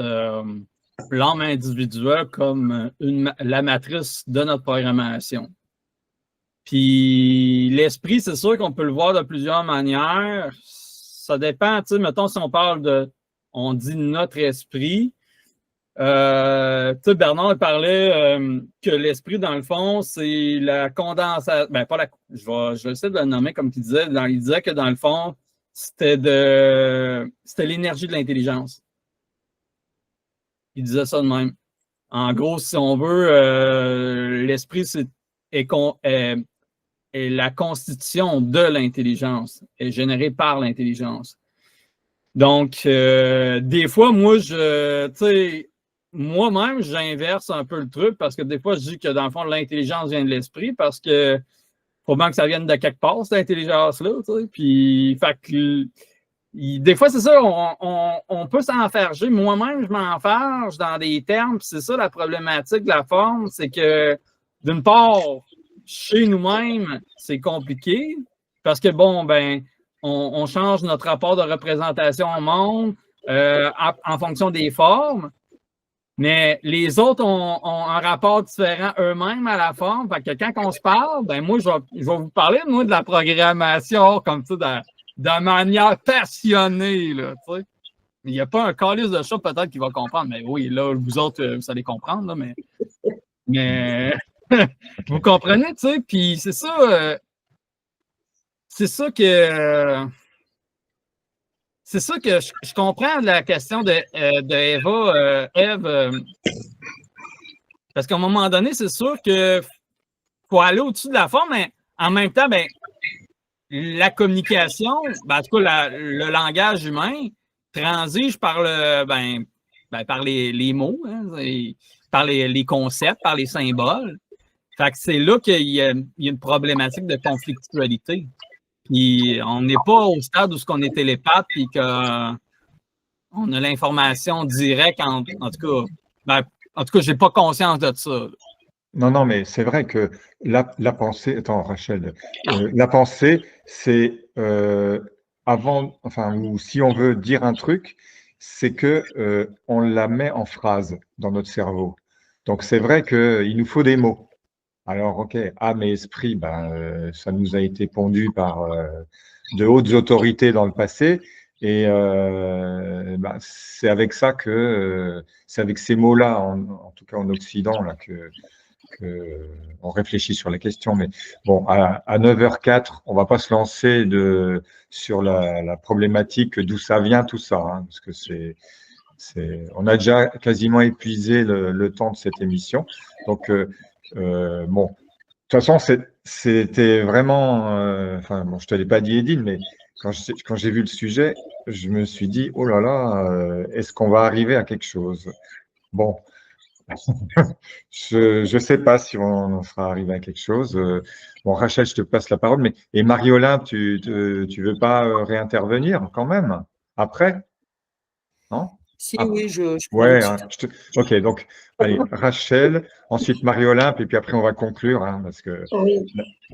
l'âme individuelle comme la matrice de notre programmation. Puis l'esprit, c'est sûr qu'on peut le voir de plusieurs manières. Ça dépend, tu sais, mettons, si on dit notre esprit. Tu sais, Bernard parlait que l'esprit, dans le fond, c'est la condensation. Ben, pas la. Je vais essayer de le nommer comme il disait. Il disait que dans le fond, c'était l'énergie de l'intelligence. Il disait ça de même. En gros, si on veut, l'esprit, est la constitution de l'intelligence, est générée par l'intelligence. Donc, des fois, moi-même, j'inverse un peu le truc parce que des fois, je dis que dans le fond, l'intelligence vient de l'esprit parce que faut bien que ça vienne de quelque part, cette intelligence-là. Puis, fait que, des fois, c'est ça, on peut s'enfarger. Moi-même, je m'enfarge dans des termes. C'est ça la problématique de la forme, c'est que d'une part, chez nous-mêmes, c'est compliqué parce que, bon, ben, on change notre rapport de représentation au monde en fonction des formes, mais les autres ont un rapport différent eux-mêmes à la forme. Fait que quand on se parle, ben moi, je vais vous parler, moi, de la programmation comme ça, de manière passionnée, là, tu sais. Il n'y a pas un calice de chat peut-être qui va comprendre, mais oui, là, vous autres, vous allez comprendre, là, mais vous comprenez, tu sais, puis c'est ça que je comprends la question de Eva, Ève, parce qu'à un moment donné, c'est sûr qu'il faut aller au-dessus de la forme, mais en même temps, ben, la communication, ben, en tout cas, le langage humain transige par par les mots, hein, par les concepts, par les symboles. Fait que c'est là qu'il y a une problématique de conflictualité. Puis on n'est pas au stade où on est télépathe et qu'on a l'information directe. En tout cas, j'ai pas conscience de ça. Non, mais c'est vrai que la pensée, attends, Rachel, la pensée, c'est avant, enfin, ou si on veut dire un truc, c'est que on la met en phrase dans notre cerveau. Donc c'est vrai qu'il nous faut des mots. Alors, ok, âme et esprit, ben, ça nous a été pondu par de hautes autorités dans le passé, et ben, c'est avec ça que, c'est avec ces mots-là, en tout cas en Occident, là, on réfléchit sur la question. Mais bon, à 9h04, on va pas se lancer sur la problématique d'où ça vient, tout ça, hein, parce que on a déjà quasiment épuisé le temps de cette émission. Donc, bon, de toute façon, c'était vraiment, enfin, bon, je te l'ai pas dit, Edine, mais quand j'ai vu le sujet, je me suis dit, oh là là, est-ce qu'on va arriver à quelque chose? Bon, je sais pas si on sera arrivé à quelque chose. Bon, Rachel, je te passe la parole, et Mariolin, tu veux pas réintervenir quand même après? Non? Si, Ah, oui, je prends une ouais, hein, petite. ok, donc, allez, Rachel, ensuite Marie-Olympe, et puis après on va conclure, hein, parce que… Oui.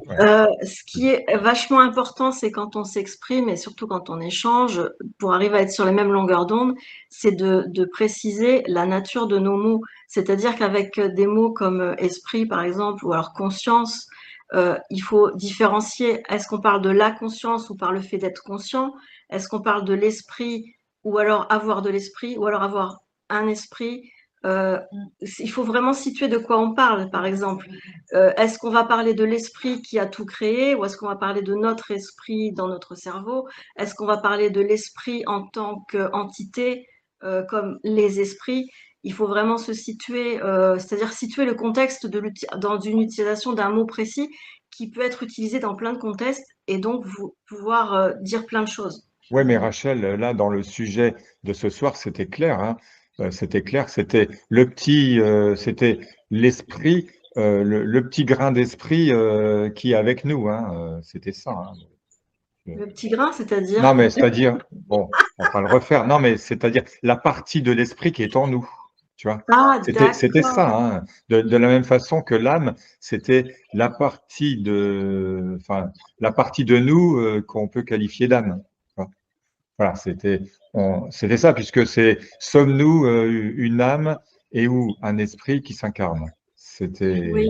Ouais. Ce qui est vachement important, c'est quand on s'exprime et surtout quand on échange, pour arriver à être sur les mêmes longueurs d'onde, c'est de préciser la nature de nos mots. C'est-à-dire qu'avec des mots comme esprit, par exemple, ou alors conscience, il faut différencier. Est-ce qu'on parle de la conscience ou par le fait d'être conscient? Est-ce qu'on parle de l'esprit ou alors avoir de l'esprit ou alors avoir un esprit? Il faut vraiment situer de quoi on parle, par exemple. Est-ce qu'on va parler de l'esprit qui a tout créé ou est-ce qu'on va parler de notre esprit dans notre cerveau? Est-ce qu'on va parler de l'esprit en tant qu'entité, comme les esprits? Il faut vraiment se situer, c'est-à-dire situer le contexte dans une utilisation d'un mot précis qui peut être utilisé dans plein de contextes et donc pouvoir dire plein de choses. Ouais, mais Rachel, là, dans le sujet de ce soir, c'était clair, hein, c'était clair, c'était c'était l'esprit, le petit grain d'esprit qui est avec nous, hein, c'était ça, hein. Le petit grain, Non, c'est-à-dire? mais c'est-à-dire, bon, on va pas le refaire, non, mais c'est-à-dire la partie de l'esprit qui est en nous, tu vois. Ah, C'était ça, d'accord. hein. De la même façon que l'âme, c'était enfin, la partie de nous qu'on peut qualifier d'âme. Voilà, c'était ça, puisque sommes-nous une âme et ou un esprit qui s'incarne? Oui.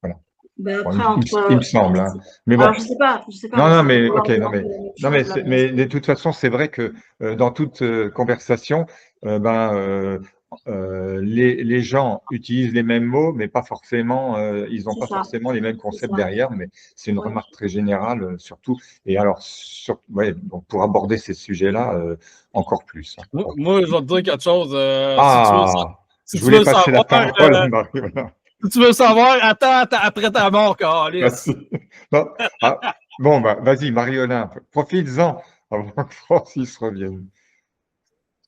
Voilà. Ben Bon, après, il me semble, hein. Mais alors bon, je sais pas, non, on non, essaie de mais pouvoir ok, non, inventer la même non, chose là. mais de toute façon, c'est vrai que dans toute conversation, les gens utilisent les mêmes mots, mais pas forcément, ils n'ont C'est pas ça, forcément les mêmes c'est concepts ça. derrière, mais c'est une Ouais. remarque très générale surtout. Et alors, ouais, donc pour aborder ces sujets-là, encore plus, hein. Moi, je vais te dire quelque chose. Ah, Si je tu voulais veux passer la savoir, parole à Marie-Voilà. si tu veux savoir, attends après ta mort, Calice. Merci. Non, ah, bon, bah, vas-y, Marie-Olympe, profites-en avant que Francis revienne.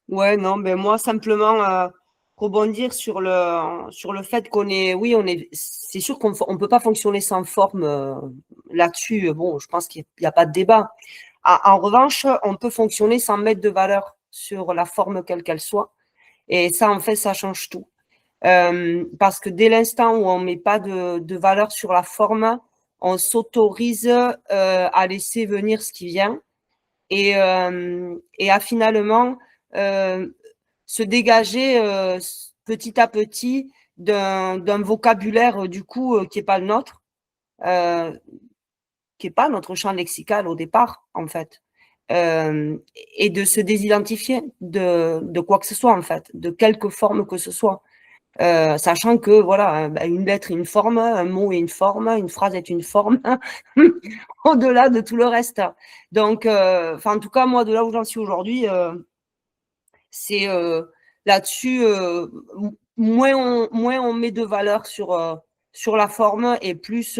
Ouais, non, ben moi, simplement rebondir sur le fait qu'on est, oui, c'est sûr qu'on ne peut pas fonctionner sans forme là-dessus. Bon, je pense qu'il n'y a pas de débat. En revanche, on peut fonctionner sans mettre de valeur sur la forme quelle qu'elle soit. Et ça, en fait, ça change tout. Parce que dès l'instant où on ne met pas de valeur sur la forme, on s'autorise à laisser venir ce qui vient et à finalement se dégager petit à petit d'un vocabulaire du coup qui n'est pas le nôtre, qui n'est pas notre champ lexical au départ en fait, et de se désidentifier de quoi que ce soit en fait, de quelque forme que ce soit. Sachant que voilà, une lettre est une forme, un mot est une forme, une phrase est une forme, au-delà de tout le reste. Donc, en tout cas, moi, de là où j'en suis aujourd'hui, c'est là-dessus, moins on met de valeur sur la forme et plus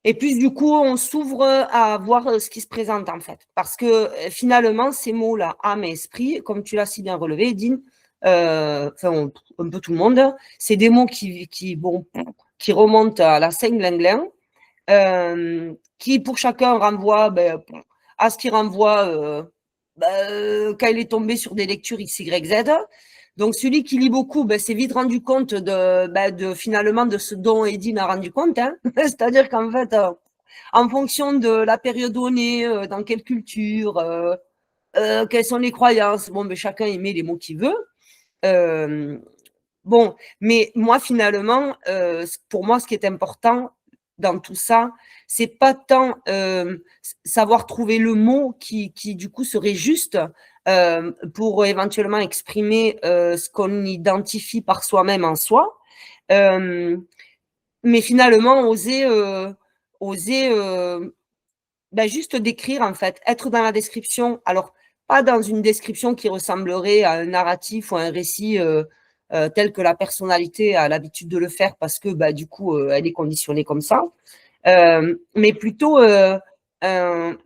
du coup, on s'ouvre à voir ce qui se présente en fait. Parce que finalement, ces mots-là, âme et esprit, comme tu l'as si bien relevé, Edine, un peu tout le monde, c'est des mots qui remontent à la Saint-Glinglin, qui pour chacun renvoie à ce qui renvoie quand il est tombé sur des lectures X, Y, Z. Donc celui qui lit beaucoup, s'est vite rendu compte de finalement de ce dont Edine a rendu compte. Hein. C'est-à-dire qu'en fait, en fonction de la période donnée, dans quelle culture, quelles sont les croyances, chacun y met les mots qu'il veut. Mais moi, finalement, pour moi, ce qui est important dans tout ça, c'est pas tant savoir trouver le mot qui du coup serait juste pour éventuellement exprimer ce qu'on identifie par soi-même en soi, Mais finalement, oser juste décrire, en fait, être dans la description. Alors, pas dans une description qui ressemblerait à un narratif ou à un récit tel que la personnalité a l'habitude de le faire parce que, du coup, elle est conditionnée comme ça. Mais plutôt un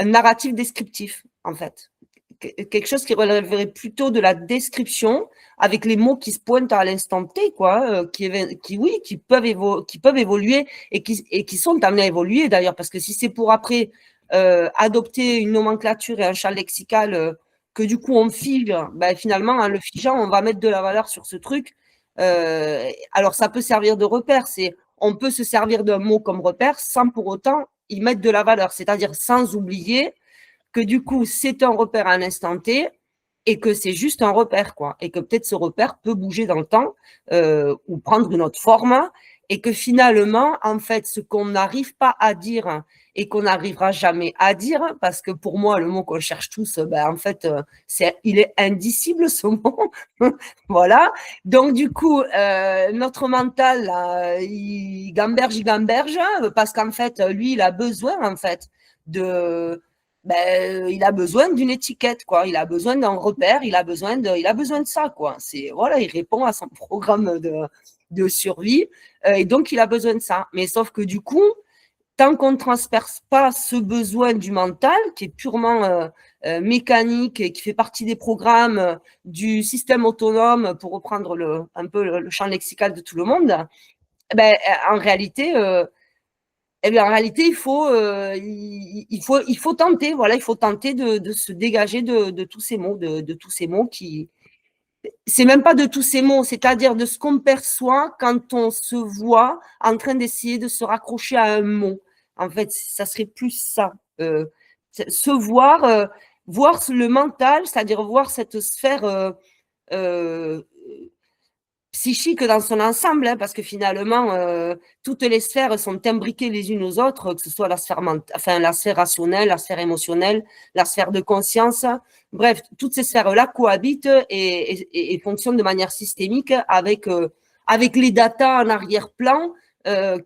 narratif descriptif, en fait. Quelque chose qui relèverait plutôt de la description avec les mots qui se pointent à l'instant T, quoi, qui peuvent évoluer et qui sont amenés à évoluer d'ailleurs, parce que si c'est pour après adopter une nomenclature et un champ lexical que du coup on fige, finalement en le figeant, on va mettre de la valeur sur ce truc. Alors ça peut servir de repère, on peut se servir d'un mot comme repère sans pour autant y mettre de la valeur, c'est-à-dire sans oublier que du coup, c'est un repère à un instant T et que c'est juste un repère, quoi. Et que peut-être ce repère peut bouger dans le temps ou prendre une autre forme et que finalement, en fait, ce qu'on n'arrive pas à dire et qu'on n'arrivera jamais à dire, parce que pour moi, le mot qu'on cherche tous, en fait, il est indicible, ce mot. Voilà. Donc, du coup, notre mental, là, il gamberge, parce qu'en fait, lui, il a besoin, en fait, il a besoin d'une étiquette, quoi. Il a besoin d'un repère, il a besoin de ça, quoi. Voilà, il répond à son programme de survie, et donc il a besoin de ça. Mais sauf que du coup, tant qu'on ne transperce pas ce besoin du mental, qui est purement mécanique et qui fait partie des programmes du système autonome, pour reprendre un peu le champ lexical de tout le monde, en réalité, il faut tenter, voilà, il faut tenter de se dégager de tous ces mots, de tous ces mots qui, c'est même pas de tous ces mots, c'est-à-dire de ce qu'on perçoit quand on se voit en train d'essayer de se raccrocher à un mot. En fait, ça serait plus ça, se voir, voir le mental, c'est-à-dire voir cette sphère psychique dans son ensemble, parce que finalement, toutes les sphères sont imbriquées les unes aux autres, que ce soit la sphère rationnelle, la sphère émotionnelle, la sphère de conscience. Bref, toutes ces sphères-là cohabitent et fonctionnent de manière systémique avec les datas en arrière-plan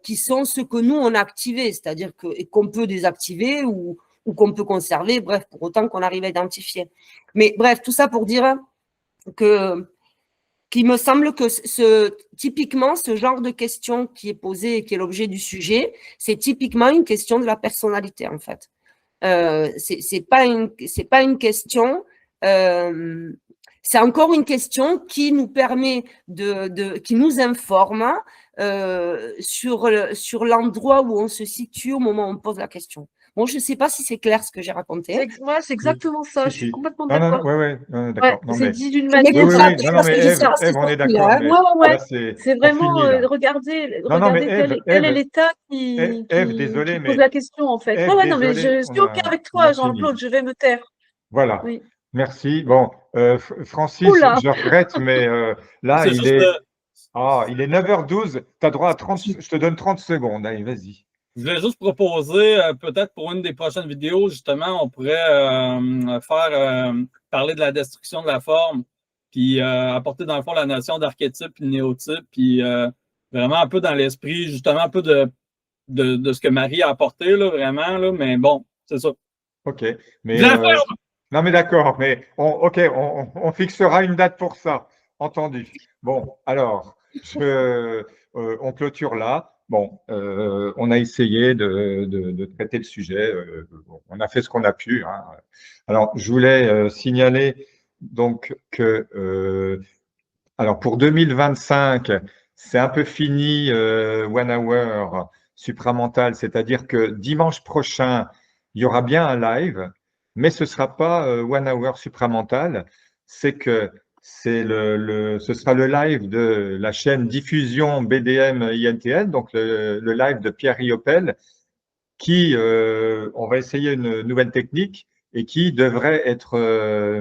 qui sont ce que nous, on a activé, c'est-à-dire qu'on peut désactiver ou qu'on peut conserver, bref, pour autant qu'on arrive à identifier. Mais bref, tout ça pour dire qu'il me semble que typiquement, ce genre de question qui est posée et qui est l'objet du sujet, c'est typiquement une question de la personnalité, en fait. C'est pas une question, c'est encore une question qui nous permet qui nous informe sur l'endroit où on se situe au moment où on pose la question. Bon, je ne sais pas si c'est clair ce que j'ai raconté. C'est exactement ça, je suis complètement Non, d'accord. ouais, d'accord. C'est dit d'une manière. Oui, non, mais Ève, on est d'accord. C'est vraiment regarder quel est l'état qui pose la question, en fait. Ève, non, mais je suis OK avec toi, Jean-Claude, je vais me taire. Voilà. Oui. Merci. Bon, Francis, je regrette, mais là, il est 9h12. Tu as droit à 30. Je te donne 30 secondes. Allez, vas-y. Je voulais juste proposer, peut-être pour une des prochaines vidéos, justement, on pourrait parler de la destruction de la forme, puis apporter dans le fond la notion d'archétype et de néotype, puis vraiment un peu dans l'esprit, justement, un peu de ce que Marie a apporté, là, vraiment, là, mais bon, c'est ça. OK. Mais, non, mais d'accord, mais on fixera une date pour ça. Entendu. Bon, alors, on clôture là. Bon, on a essayé de traiter le sujet. On a fait ce qu'on a pu. Hein. Alors, je voulais signaler donc que, alors pour 2025, c'est un peu fini One Hour supramental, c'est-à-dire que dimanche prochain, il y aura bien un live, mais ce ne sera pas One Hour supramental. C'est que ce sera le live de la chaîne Diffusion BDM INTL, donc le live de Pierre Riopel, qui, on va essayer une nouvelle technique et qui devrait être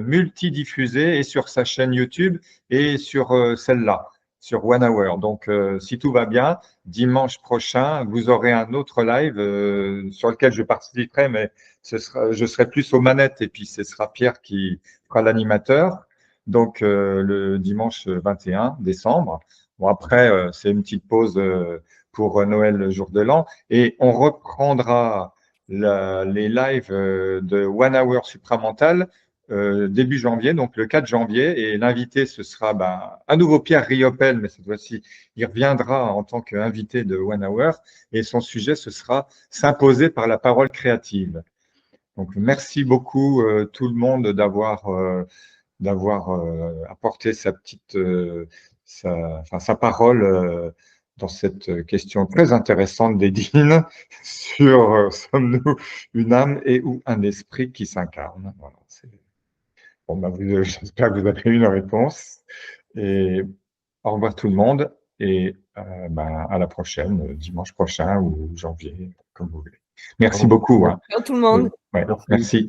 multidiffusé et sur sa chaîne YouTube et sur celle-là, sur One Hour. Donc, si tout va bien, dimanche prochain, vous aurez un autre live sur lequel je participerai, mais je serai plus aux manettes et puis ce sera Pierre qui fera l'animateur. donc le dimanche 21 décembre. Bon, après, c'est une petite pause pour Noël, le jour de l'an, et on reprendra les lives de One Hour Supramental début janvier, donc le 4 janvier, et l'invité, ce sera à nouveau Pierre Riopel, mais cette fois-ci, il reviendra en tant qu'invité de One Hour, et son sujet, ce sera « S'imposer par la parole créative ». Donc, merci beaucoup tout le monde d'avoir apporté sa petite, sa parole dans cette question très intéressante d'Edine sur sommes-nous une âme et ou un esprit qui s'incarne. Voilà, bon, j'espère que vous avez eu une réponse. Et au revoir tout le monde et à la prochaine, dimanche prochain ou janvier, comme vous voulez. Merci beaucoup. Ciao tout le monde. Ouais, merci.